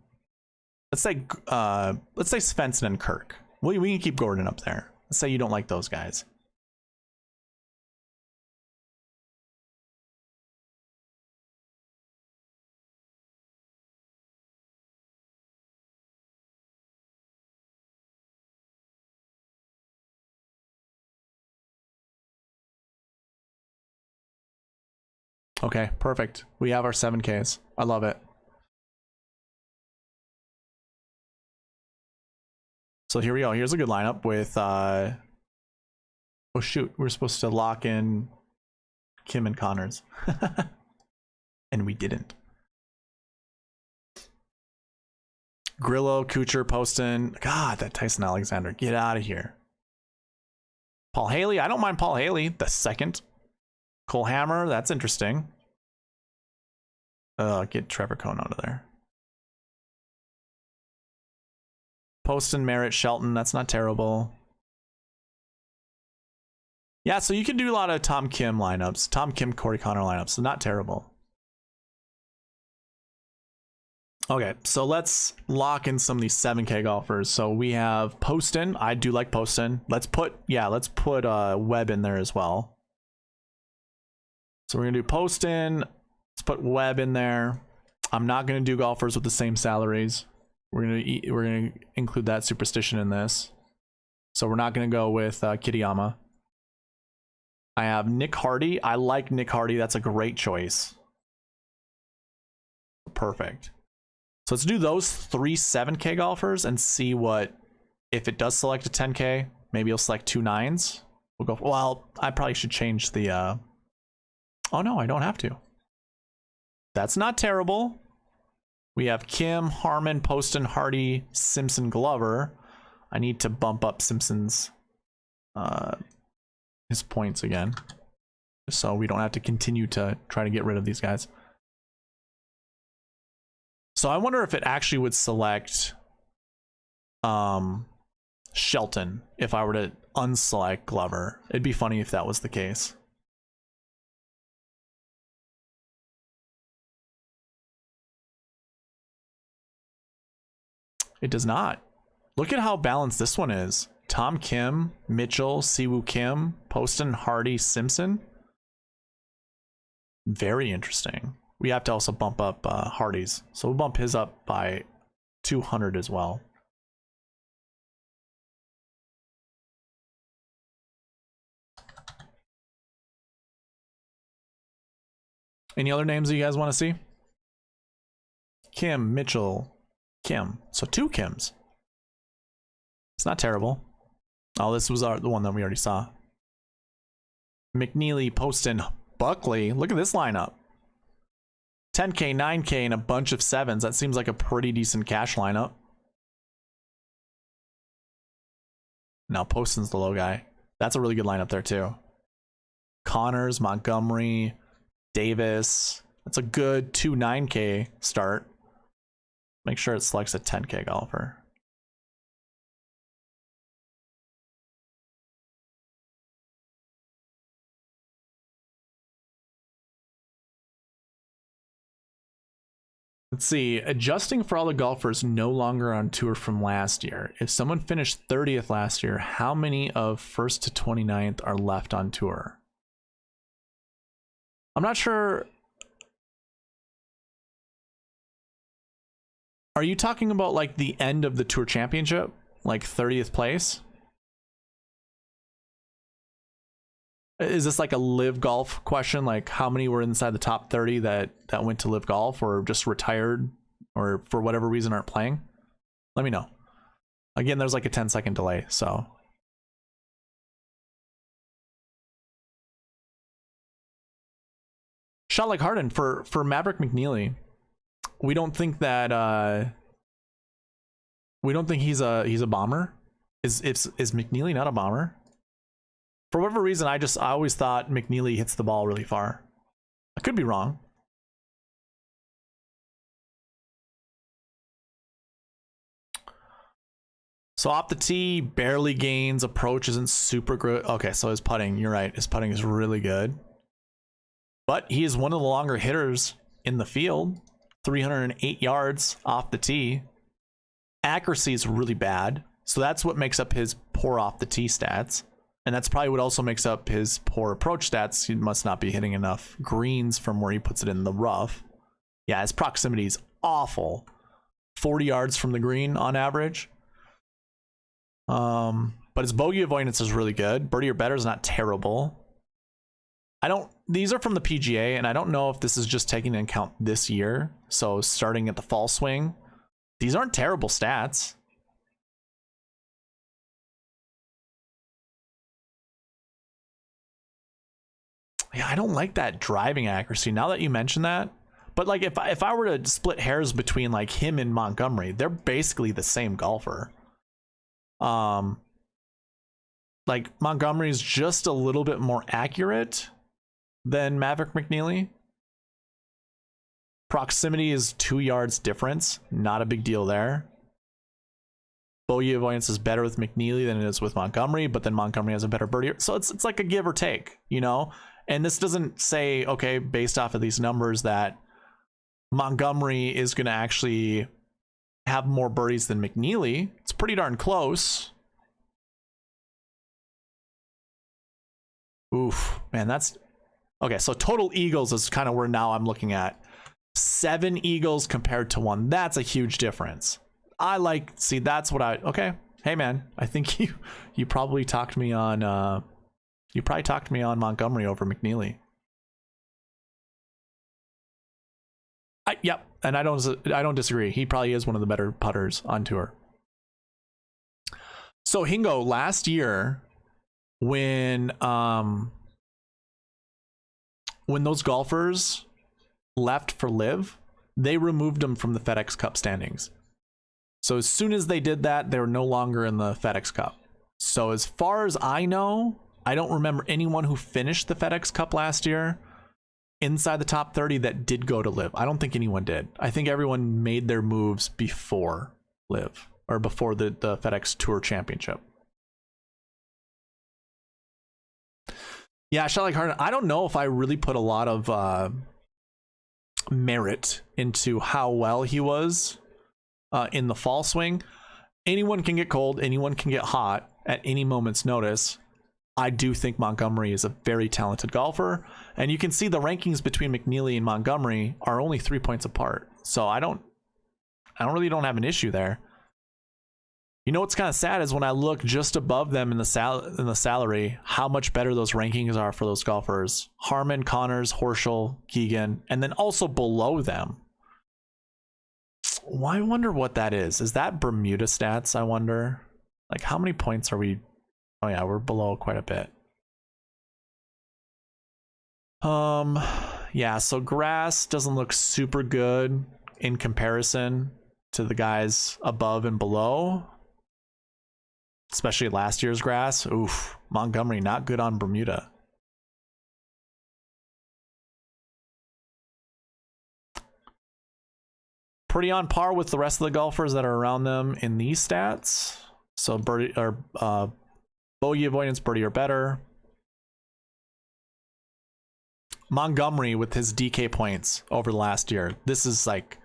Let's say Svensson and Kirk. We can keep Gordon up there. Let's say you don't like those guys. Okay, perfect. We have our 7Ks. I love it. So here we go. Here's a good lineup with oh shoot, we're supposed to lock in Kim and Connors. And we didn't. Grillo, Kuchar, Poston. God, that Tyson Alexander. Get out of here. Paul Haley. I don't mind Paul Haley, the second. Cole Hammer, that's interesting. Get Trevor Cohn out of there. Poston, Merritt, Shelton, that's not terrible. Yeah, so you can do a lot of Tom Kim lineups. Tom Kim, Corey Connor lineups, so not terrible. Okay, so let's lock in some of these 7K golfers. So we have Poston. I do like Poston. Let's put Webb in there as well. So we're gonna do Poston. Let's put Webb in there. I'm not gonna do golfers with the same salaries. We're gonna include that superstition in this. So we're not gonna go with Kitayama. I have Nick Hardy. I like Nick Hardy. That's a great choice. Perfect. So let's do those 3 7K golfers and see what, if it does select a 10K, maybe you'll select 2 9s. We'll go. Well, I probably should change the. Oh no, I don't have to. That's not terrible. We have Kim, Harmon, Poston, Hardy, Simpson, Glover. I need to bump up Simpson's his points again, so we don't have to continue to try to get rid of these guys. So I wonder if it actually would select Shelton if I were to unselect Glover. It'd be funny if that was the case. It does not. Look at how balanced this one is. Tom Kim, Mitchell, Siwoo Kim, Poston, Hardy, Simpson. Very interesting. We have to also bump up Hardy's. So we'll bump his up by 200 as well. Any other names that you guys want to see? Kim, Mitchell, Kim. So 2 Kims. It's not terrible. Oh, this was the one that we already saw. McNeely, Poston, Buckley. Look at this lineup. 10K, 9K, and a bunch of 7s. That seems like a pretty decent cash lineup. Now Poston's the low guy. That's a really good lineup there too. Connors, Montgomery, Davis. That's a good 2 9K start. Make sure it selects a 10K golfer. Let's see. Adjusting for all the golfers no longer on tour from last year. If someone finished 30th last year, how many of 1st to 29th are left on tour? I'm not sure. Are you talking about like the end of the tour championship? Like 30th place? Is this like a live golf question? Like how many were inside the top 30 that went to live golf or just retired or for whatever reason aren't playing? Let me know. Again, there's like a 10-second delay, so. Shot like Harden for Maverick McNeely. We don't think that we don't think he's a bomber. Is McNeely not a bomber? For whatever reason, I always thought McNeely hits the ball really far. I could be wrong. So off the tee, barely gains. Approach isn't super good. Okay, so his putting, you're right. His putting is really good. But he is one of the longer hitters in the field. 308 yards off the tee. Accuracy is really bad. So that's what makes up his poor off the tee stats. And that's probably what also makes up his poor approach stats. He must not be hitting enough greens from where he puts it in the rough. Yeah, his proximity is awful. 40 yards from the green on average. But his bogey avoidance is really good. Birdie or better is not terrible. These are from the PGA, and I don't know if this is just taking into account this year. So starting at the fall swing, these aren't terrible stats. Yeah, I don't like that driving accuracy now that you mention that. But like if I were to split hairs between like him and Montgomery, they're basically the same golfer. Like Montgomery's just a little bit more accurate than Maverick McNeely. Proximity is 2 yards difference, not a big deal there. Bogey avoidance is better with McNeely than it is with Montgomery, but then Montgomery has a better birdie. So it's like a give or take, you know? And this doesn't say, okay, based off of these numbers that Montgomery is going to actually have more birdies than McNeely. It's pretty darn close. Oof, man, that's... Okay, so total eagles is kind of where now I'm looking at. 7 eagles compared to 1. That's a huge difference. I like... See, that's what I... Okay, hey, man, I think you probably talked me on... You probably talked me on Montgomery over McNeely. Yep, and I don't disagree. He probably is one of the better putters on tour. So Hingo, last year, when those golfers left for live, they removed them from the FedEx Cup standings. So as soon as they did that, they were no longer in the FedEx Cup. So as far as I know, I don't remember anyone who finished the FedEx Cup last year inside the top 30 that did go to live. I don't think anyone did. I think everyone made their moves before live or before the FedEx Tour Championship. Yeah, I shot like Harden. I don't know if I really put a lot of merit into how well he was in the fall swing. Anyone can get cold. Anyone can get hot at any moment's notice. I do think Montgomery is a very talented golfer, and you can see the rankings between McNeely and Montgomery are only 3 points apart. So I don't really have an issue there. You know what's kind of sad is when I look just above them in the salary, how much better those rankings are for those golfers. Harmon, Connors, Horschel, Keegan, and then also below them. Well, I wonder what that is. Is that Bermuda stats, I wonder? Like, how many points are we... Oh yeah, we're below quite a bit. Yeah, so grass doesn't look super good in comparison to the guys above and below. Especially last year's grass. Oof, Montgomery not good on Bermuda. Pretty on par with the rest of the golfers that are around them in these stats. So birdie or bogey avoidance, birdie or better. Montgomery with his DK points over the last year. This is like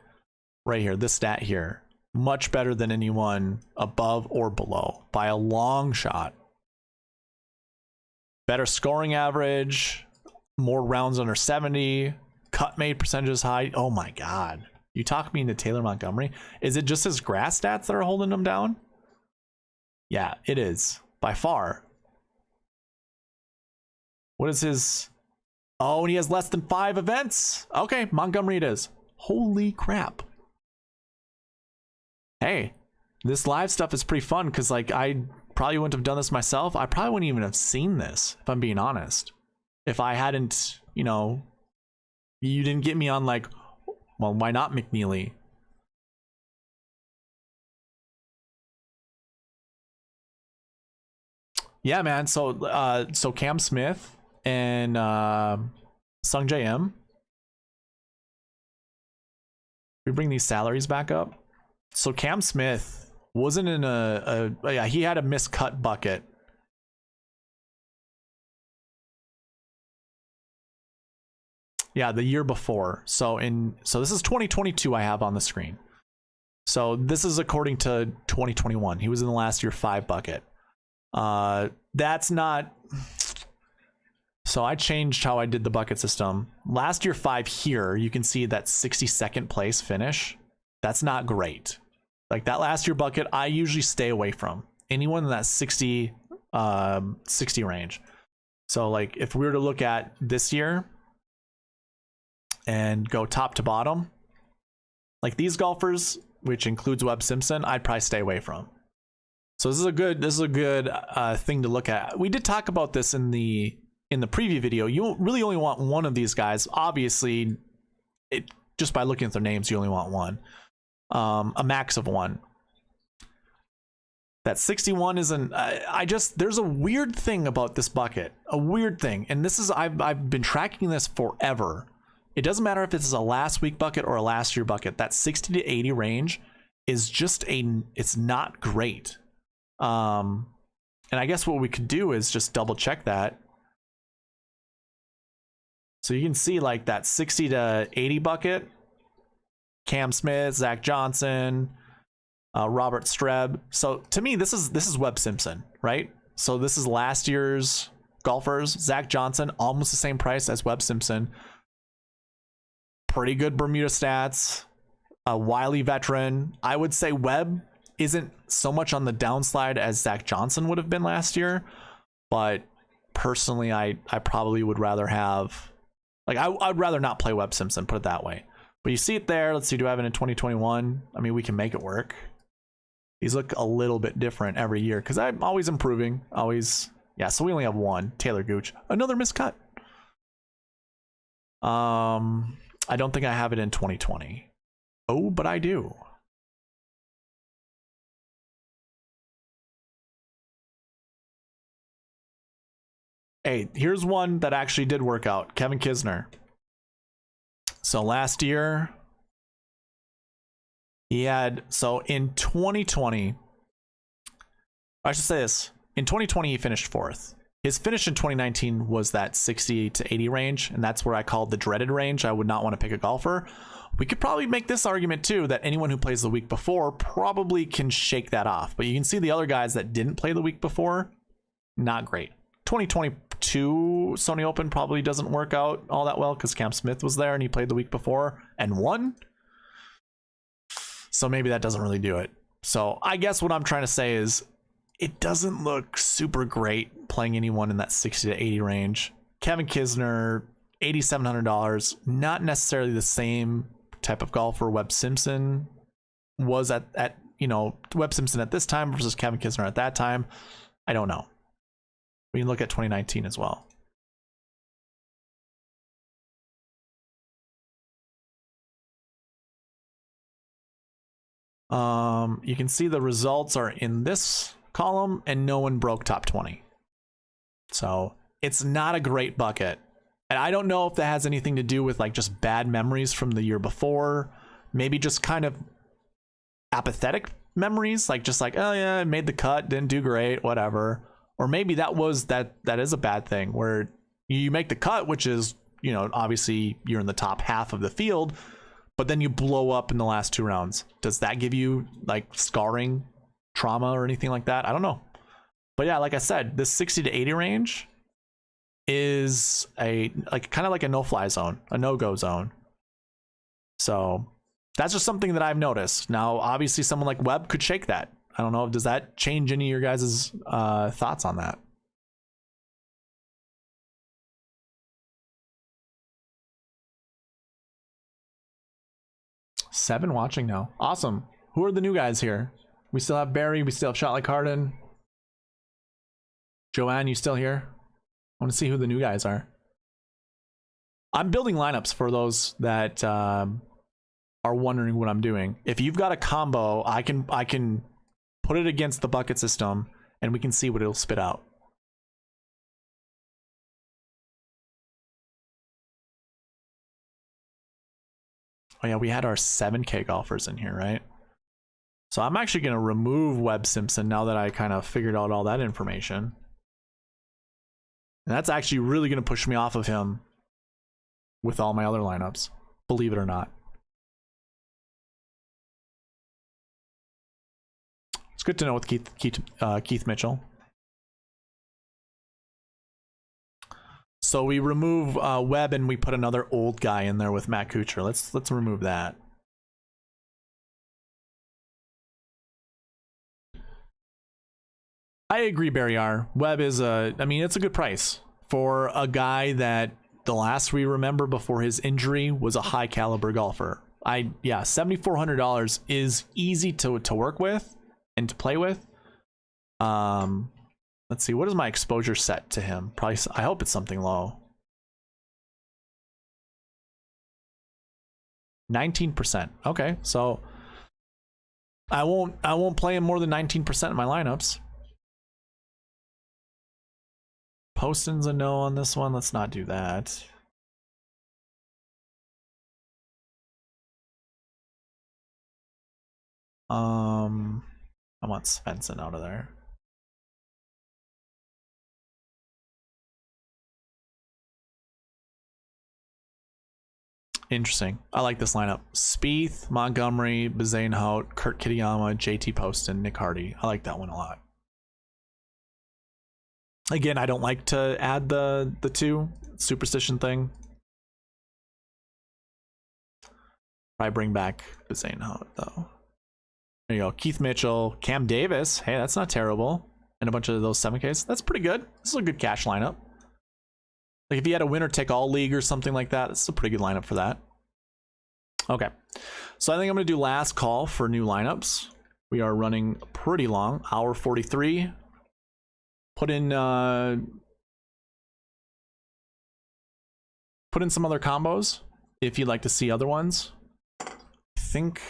right here, this stat here, much better than anyone above or below by a long shot. Better scoring average, more rounds under 70, cut made percentages high. Oh my God. You talk me into Taylor Montgomery. Is it just his grass stats that are holding him down? Yeah, it is by far. What is his? Oh, and he has less than 5 events. Okay, Montgomery it is. Holy crap. Hey, this live stuff is pretty fun because like I probably wouldn't have done this myself. I probably wouldn't even have seen this if I'm being honest. If I hadn't, you know, you didn't get me on like, well, why not McNeely? Yeah, man. So Cam Smith and Sung J M. We bring these salaries back up. So Cam Smith wasn't in yeah, he had a miscut bucket. Yeah, the year before. So this is 2022 I have on the screen. So this is according to 2021. He was in the last year 5 bucket. That's not. So I changed how I did the bucket system. Last year 5 here, you can see that 62nd place finish. That's not great. Like that last year bucket, I usually stay away from anyone in that 60 range. So like if we were to look at this year and go top to bottom, like these golfers, which includes Webb Simpson, I'd probably stay away from. So this is a good thing to look at. We did talk about this in the preview video. You really only want one of these guys. Obviously, just by looking at their names, you only want one. A max of 1. That 61 isn't. There's a weird thing about this bucket. A weird thing, and this is I've been tracking this forever. It doesn't matter if it's a last week bucket or a last year bucket. That 60 to 80 range is just it's not great. And I guess what we could do is just double check that. So you can see like that 60 to 80 bucket, Cam Smith, Zach Johnson, Robert Streb. So to me, this is Webb Simpson, right? So this is last year's golfers. Zach Johnson, almost the same price as Webb Simpson. Pretty good Bermuda stats. A wily veteran. I would say Webb isn't so much on the downslide as Zach Johnson would have been last year, but personally, I probably would rather have, like, I'd rather not play Webb Simpson, put it that way. But you see it there. Let's see, do I have it in 2021? I mean, we can make it work. These look a little bit different every year because I'm always improving. Always, yeah. So we only have 1. Taylor Gooch, another miscut. I don't think I have it in 2020. Oh, but I do. Hey, here's one that actually did work out. Kevin Kisner. So last year, he had, so in 2020, I should say this, in 2020, he finished 4th. His finish in 2019 was that 60 to 80 range, and that's where I called the dreaded range. I would not want to pick a golfer. We could probably make this argument too, that anyone who plays the week before probably can shake that off. But you can see the other guys that didn't play the week before, not great. 2022 Sony Open probably doesn't work out all that well because Cam Smith was there and he played the week before and won. So maybe that doesn't really do it. So I guess what I'm trying to say is it doesn't look super great playing anyone in that 60 to 80 range. Kevin Kisner, $8,700, not necessarily the same type of golfer Webb Simpson was at you know, Webb Simpson at this time versus Kevin Kisner at that time. I don't know. We can look at 2019 as well. You can see the results are in this column and no one broke top 20. So it's not a great bucket. And I don't know if that has anything to do with like just bad memories from the year before, maybe just kind of apathetic memories, like just like, oh yeah, I made the cut, didn't do great, whatever. Or maybe that is a bad thing where you make the cut, which is, you know, obviously you're in the top half of the field, but then you blow up in the last 2 rounds. Does that give you like scarring, trauma, or anything like that? I don't know. But yeah, like I said, this 60 to 80 range is a kind of like a no-fly zone, a no-go zone. So that's just something that I've noticed. Now, obviously, someone like Webb could shake that. I don't know. Does that change any of your guys' thoughts on that? Seven watching now. Awesome. Who are the new guys here? We still have Barry. We still have Shot Like Harden. Joanne, you still here? I want to see who the new guys are. I'm building lineups for those that are wondering what I'm doing. If you've got a combo, I can put it against the bucket system and we can see what it'll spit out. Oh yeah, we had our 7K golfers in here, right? So I'm actually going to remove Webb Simpson now that I kind of figured out all that information. And that's actually really going to push me off of him with all my other lineups, believe it or not. It's good to know with Keith Mitchell. So we remove Webb and we put another old guy in there with Matt Kuchar. Let's remove that. I agree, Barry R. Webb is it's a good price for a guy that the last we remember before his injury was a high caliber golfer. $7,400 is easy to work with and to play with. Let's see, what is my exposure set to him? Probably, I hope it's something low. 19%. Okay, so I won't play him more than 19% in my lineups. Poston's a no on this one. Let's not do that. I want Svensson out of there. Interesting. I like this lineup. Spieth, Montgomery, Bazanehout, Kurt Kitayama, JT Poston, Nick Hardy. I like that one a lot. Again, I don't like to add the two superstition thing. Probably bring back Bazanehout though. There you go. Keith Mitchell, Cam Davis. Hey, that's not terrible. And a bunch of those 7Ks. That's pretty good. This is a good cash lineup. Like if you had a winner take all league or something like that, this is a pretty good lineup for that. Okay. So I think I'm going to do last call for new lineups. We are running pretty long. Hour 43. Put in some other combos if you'd like to see other ones. I think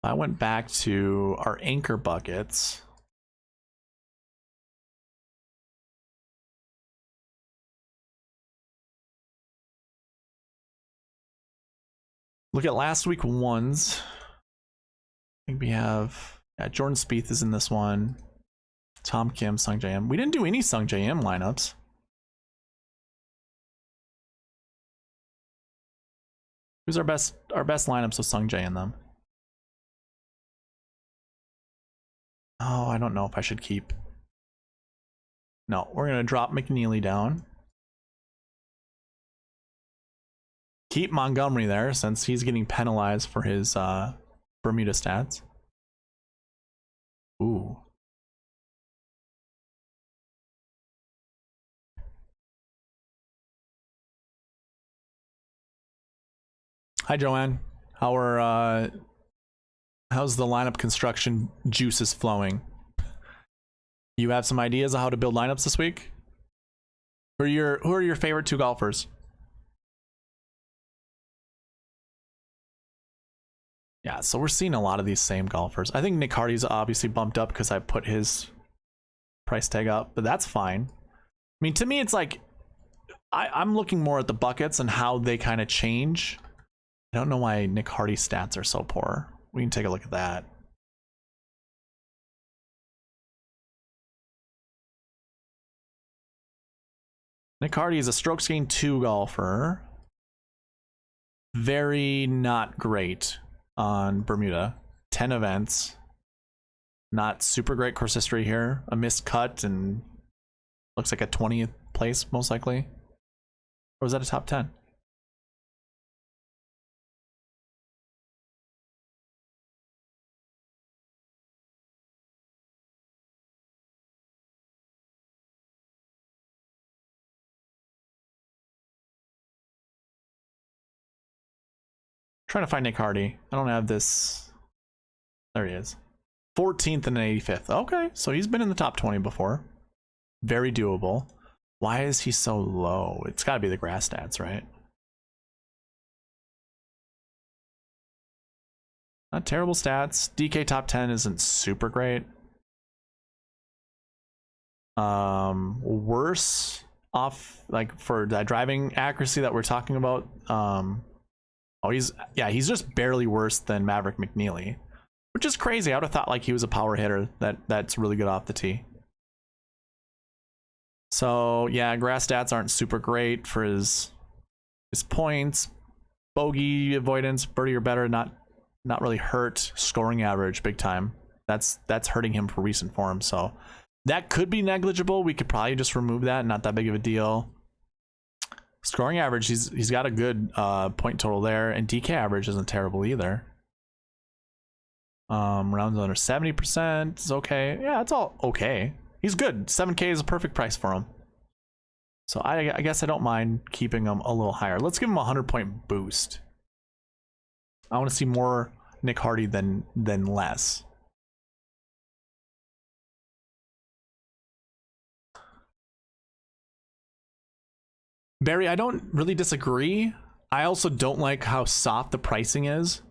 I went back to our anchor buckets. Look at last week ones. I think we have Jordan Spieth is in this one. Tom Kim, Sung J M. We didn't do any Sung J M lineups. Who's our best lineups with Sung J in them? Oh, I don't know if I should keep. No, we're gonna drop McNeely down. Keep Montgomery there since he's getting penalized for his Bermuda stats. Ooh. Hi, Joanne. How's the lineup construction juices flowing? You have some ideas of how to build lineups this week? Who are your favorite two golfers? Yeah, so we're seeing a lot of these same golfers. I think Nick Hardy's obviously bumped up because I put his price tag up, but that's fine. I mean, to me, it's like I'm looking more at the buckets and how they kind of change. I don't know why Nick Hardy's stats are so poor. We can take a look at that. Nick Hardy is a strokes gained 2 golfer. very not great on Bermuda. 10 events. Not super great course history here. A missed cut and looks like a 20th place most likely. Or was that a top 10? Trying to find Nick Hardy. I don't have this. There he is. 14th and 85th. Okay, so he's been in the top 20 before. Very doable. Why is he so low? It's got to be the grass stats, right? Not terrible stats. DK top 10 isn't super great. Worse off, like, for that driving accuracy that we're talking about. Oh, he's just barely worse than Maverick McNeely, which is crazy. I would have thought like he was a power hitter that's really good off the tee. So yeah, grass stats aren't super great for his points. Bogey avoidance, birdie or better, not really hurt. Scoring average, big time. That's hurting him for recent form. So that could be negligible. We could probably just remove that. Not that big of a deal. Scoring average, he's got a good point total there, and DK average isn't terrible either. Rounds under 70% is okay. Yeah, it's all okay. He's good. 7K is a perfect price for him. So I guess I don't mind keeping him a little higher. Let's give him a 100-point boost. I want to see more Nick Hardy than less. Barry, I don't really disagree. I also don't like how soft the pricing is.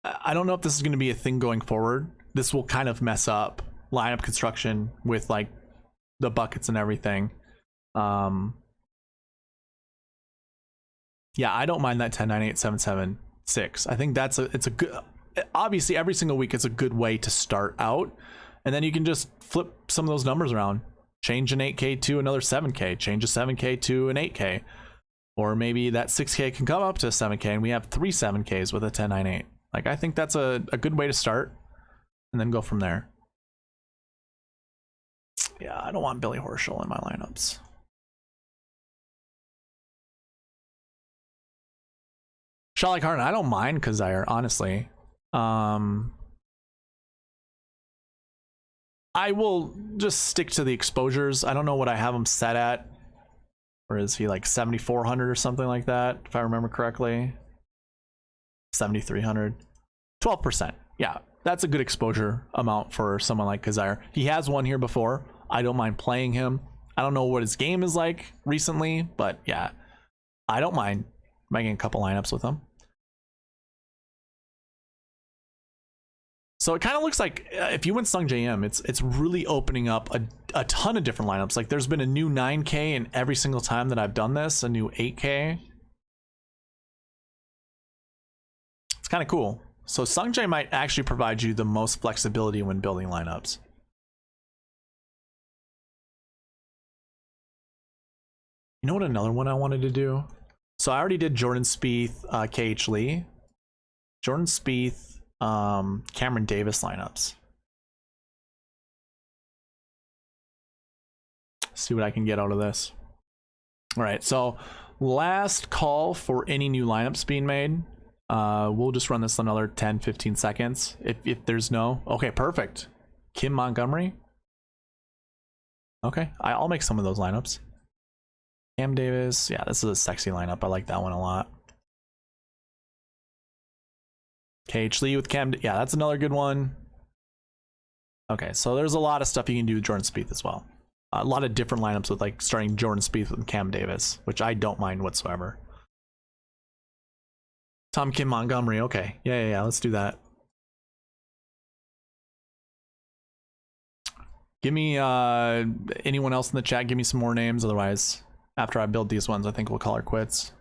I don't know if this is going to be a thing going forward. This will kind of mess up lineup construction with like the buckets and everything. Yeah, I don't mind that 10, 9, 8, 7, 7, 6. I think it's a good, obviously every single week it's a good way to start out, and then you can just flip some of those numbers around. Change an 8K to another 7K, change a 7K to an 8K, or maybe that 6K can come up to a 7K and we have 3 7Ks with a 10, 9, 8. Like, I think that's a good way to start and then go from there. Yeah, I don't want Billy Horschel in my lineups. Shot like Harden, I don't mind Kazire, honestly. I will just stick to the exposures. I don't know what I have him set at. Or is he like 7,400 or something like that, if I remember correctly? 7,300. 12%. Yeah, that's a good exposure amount for someone like Kazire. He has won here before. I don't mind playing him. I don't know what his game is like recently, but yeah, I don't mind making a couple lineups with him. So it kind of looks like if you went Sung JM, it's really opening up a ton of different lineups. Like there's been a new 9K in every single time that I've done this, a new 8K. It's kind of cool. So Sung J might actually provide you the most flexibility when building lineups. You know what another one I wanted to do? So I already did Jordan Spieth, KH Lee. Jordan Spieth, Cameron Davis lineups. See what I can get out of this. All right, so last call for any new lineups being made. We'll just run this another 10-15 seconds if there's no. Okay, perfect. Kim Montgomery. Okay, I'll make some of those lineups. Cam Davis, yeah, this is a sexy lineup. I like that one a lot. KH Lee with Cam, yeah, that's another good one. Okay, so there's a lot of stuff you can do with Jordan Spieth as well. A lot of different lineups with like starting Jordan Spieth with Cam Davis, which I don't mind whatsoever. Tom Kim Montgomery, okay, yeah, let's do that. Give me anyone else in the chat, give me some more names, otherwise after I build these ones I think we'll call her quits.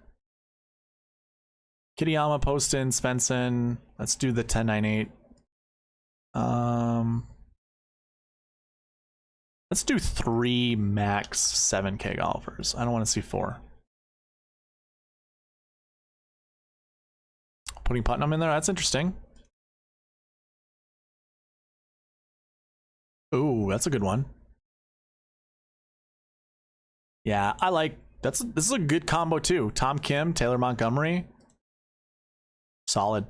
Kitayama, Poston, Svensson. Let's do the 10-9-8. Let's do 3 max 7K golfers. I don't want to see 4. Putting Putnam in there, that's interesting. Ooh, that's a good one. Yeah, I like this is a good combo too. Tom Kim, Taylor Montgomery. Solid.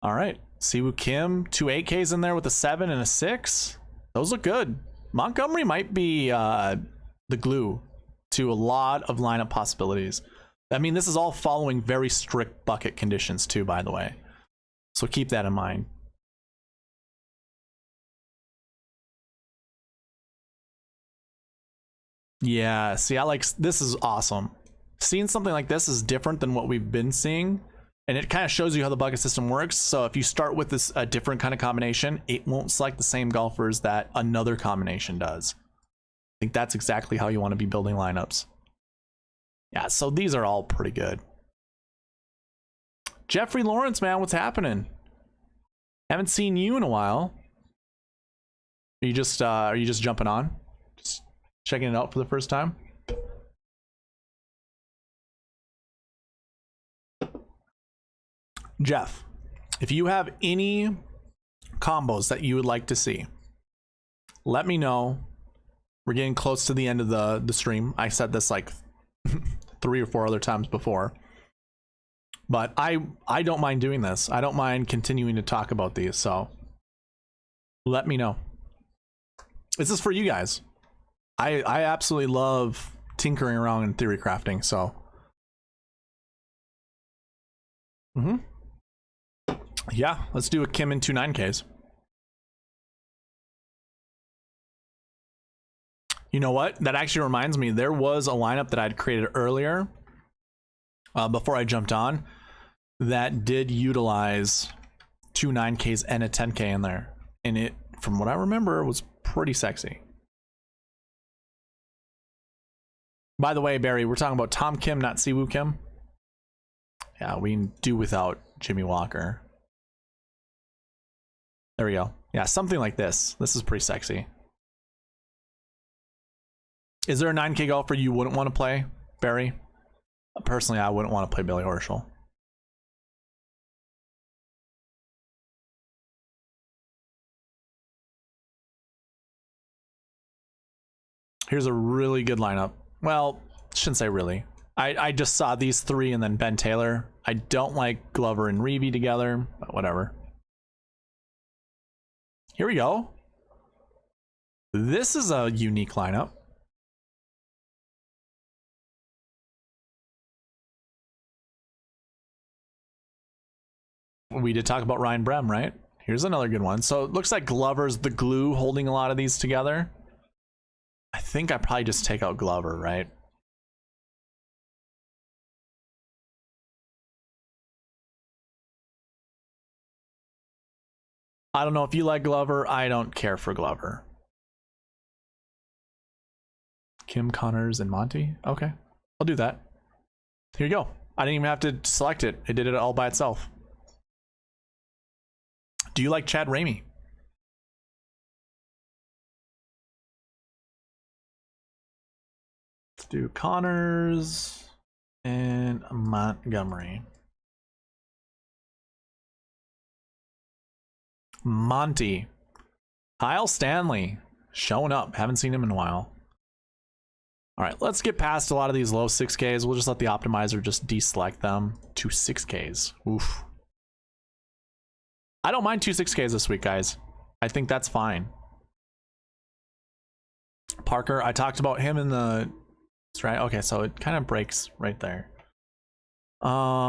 All right. Siwoo Kim, 2 8Ks in there with a 7 and a 6. Those look good. Montgomery might be the glue to a lot of lineup possibilities. I mean, this is all following very strict bucket conditions too, by the way. So keep that in mind. Yeah, see, I like this is awesome. Seeing something like this is different than what we've been seeing, and it kind of shows you how the bucket system works. So if you start with this a different kind of combination, it won't select the same golfers that another combination does. I think that's exactly how you want to be building lineups. Yeah, so these are all pretty good. Jeffrey Lawrence, man, what's happening? Haven't seen you in a while. Are you just jumping on? Just checking it out for the first time? Jeff, if you have any combos that you would like to see, let me know. We're getting close to the end of the stream. I said this like 3 or 4 other times before. But I don't mind doing this. I don't mind continuing to talk about these, so let me know. This is for you guys. I absolutely love tinkering around in theory crafting, so. Yeah, let's do a Kim in 2 9Ks. You know what? That actually reminds me, there was a lineup that I'd created earlier before I jumped on that did utilize 2 9Ks and a 10K in there. And it, from what I remember, was pretty sexy. By the way, Barry, we're talking about Tom Kim, not Siwoo Kim. Yeah, we can do without Jimmy Walker. There we go. Yeah, something like this. This is pretty sexy. Is there a 9K golfer you wouldn't want to play, Barry? Personally, I wouldn't want to play Billy Horschel. Here's a really good lineup. Well, shouldn't say really. I just saw these 3 and then Ben Taylor. I don't like Glover and Reeve together, but whatever. Here we go. This is a unique lineup. We did talk about Ryan Brem, right? Here's another good one. So it looks like Glover's the glue holding a lot of these together. I think I probably just take out Glover, right? I don't know if you like Glover. I don't care for Glover. Kim, Connors, and Monty. Okay, I'll do that. Here you go. I didn't even have to select it. It did it all by itself. Do you like Chad Ramey? Let's do Connors and Montgomery. Monty. Kyle Stanley. Showing up. Haven't seen him in a while. All right, let's get past a lot of these low 6Ks. We'll just let the optimizer just deselect them to 6Ks. Oof. I don't mind 2 6Ks this week, guys. I think that's fine. Parker, I talked about him in the... That's right. Okay, so it kind of breaks right there. I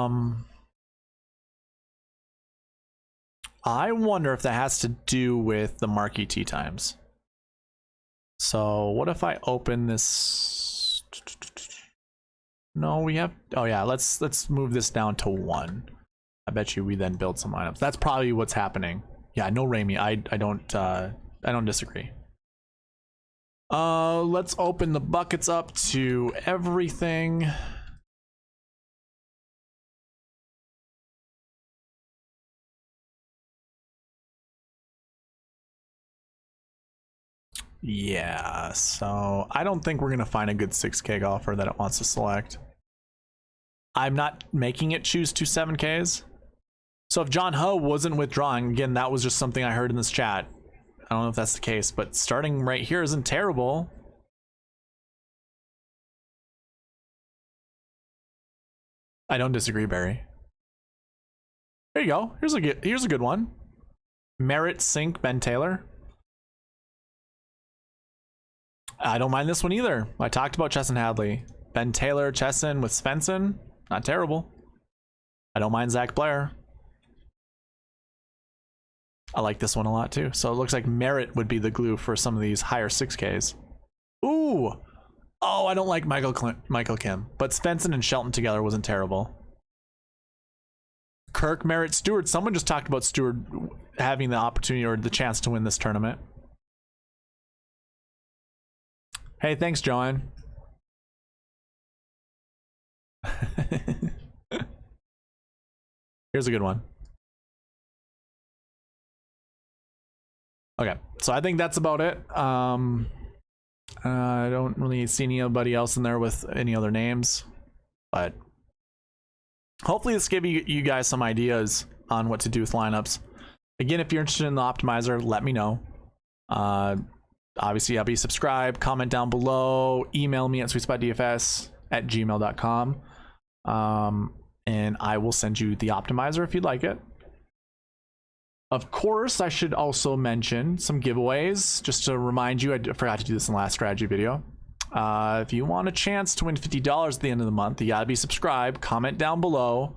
wonder if that has to do with the Marquee Tee times. So what if I open this? No, we have... Oh yeah, let's move this down to 1. I bet you we then build some lineups. That's probably what's happening. Yeah, no Ramey. I don't disagree. Let's open the buckets up to everything. Yeah, so I don't think we're gonna find a good 6K golfer that it wants to select. I'm not making it choose 2 7Ks. So if John Ho wasn't withdrawing, again, that was just something I heard in this chat. I don't know if that's the case, but starting right here isn't terrible. I don't disagree, Barry. There you go. Here's a good one. Merritt Sink Ben Taylor. I don't mind this one either. I talked about Chesson Hadley. Ben Taylor, Chesson with Svensson. Not terrible. I don't mind Zach Blair. I like this one a lot too. So it looks like Merritt would be the glue for some of these higher 6Ks. Ooh. Oh, I don't like Michael Kim. But Svensson and Shelton together wasn't terrible. Kirk, Merritt, Stewart. Someone just talked about Stewart having the opportunity or the chance to win this tournament. Hey, thanks, Joanne. Here's a good one. Okay, so I think that's about it. I don't really see anybody else in there with any other names, but hopefully this gave you guys some ideas on what to do with lineups. Again, if you're interested in the optimizer, let me know. Obviously, be subscribe, comment down below, email me at sweetspotdfs@gmail.com, and I will send you the optimizer if you'd like it. Of course, I should also mention some giveaways, just to remind you. I forgot to do this in the last strategy video. If you want a chance to win $50 at the end of the month, you gotta be subscribed, comment down below.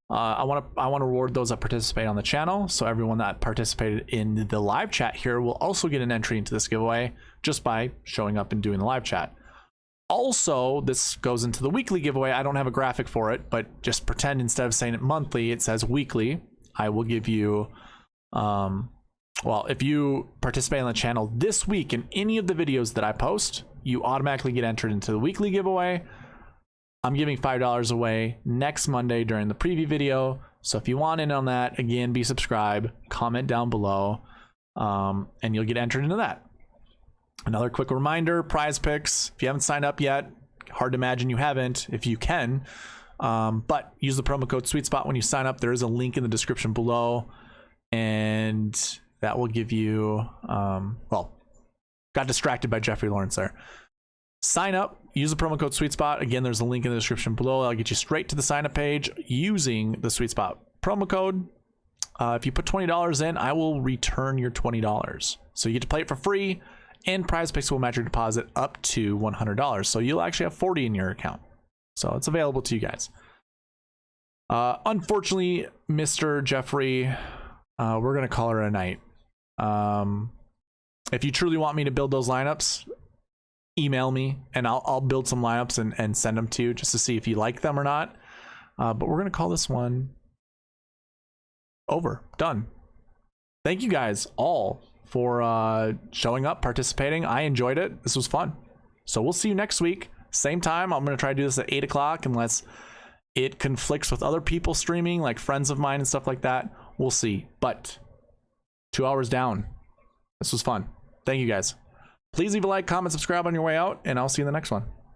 I want to reward those that participate on the channel, so everyone that participated in the live chat here will also get an entry into this giveaway just by showing up and doing the live chat. Also, this goes into the weekly giveaway. I don't have a graphic for it, but just pretend instead of saying it monthly, it says weekly. I will give you, well, if you participate on the channel this week in any of the videos that I post, you automatically get entered into the weekly giveaway. I'm giving $5 away next Monday during the preview video. So if you want in on that, again, be subscribed, comment down below, and you'll get entered into that. Another quick reminder, prize picks. If you haven't signed up yet, hard to imagine you haven't, if you can, but use the promo code SweetSpot when you sign up. There is a link in the description below, and that will give you, well, got distracted by Jeffrey Lawrence there. Sign up, use the promo code SweetSpot. Again, there's a link in the description below. I'll get you straight to the sign up page using the SweetSpot promo code. If you put $20 in, I will return your $20. So you get to play it for free, and prize picks will match your deposit up to $100. So you'll actually have 40 in your account. So it's available to you guys. Unfortunately, Mr. Jeffrey, we're going to call her a night. If you truly want me to build those lineups, email me and I'll build some lineups and send them to you just to see if you like them or not. But we're going to call this one over. Done. Thank you guys all for showing up, participating. I enjoyed it. This was fun. So we'll see you next week. Same time. I'm going to try to do this at 8 o'clock unless it conflicts with other people streaming, like friends of mine and stuff like that. We'll see. But 2 hours down. This was fun. Thank you guys. Please leave a like, comment, subscribe on your way out, and I'll see you in the next one.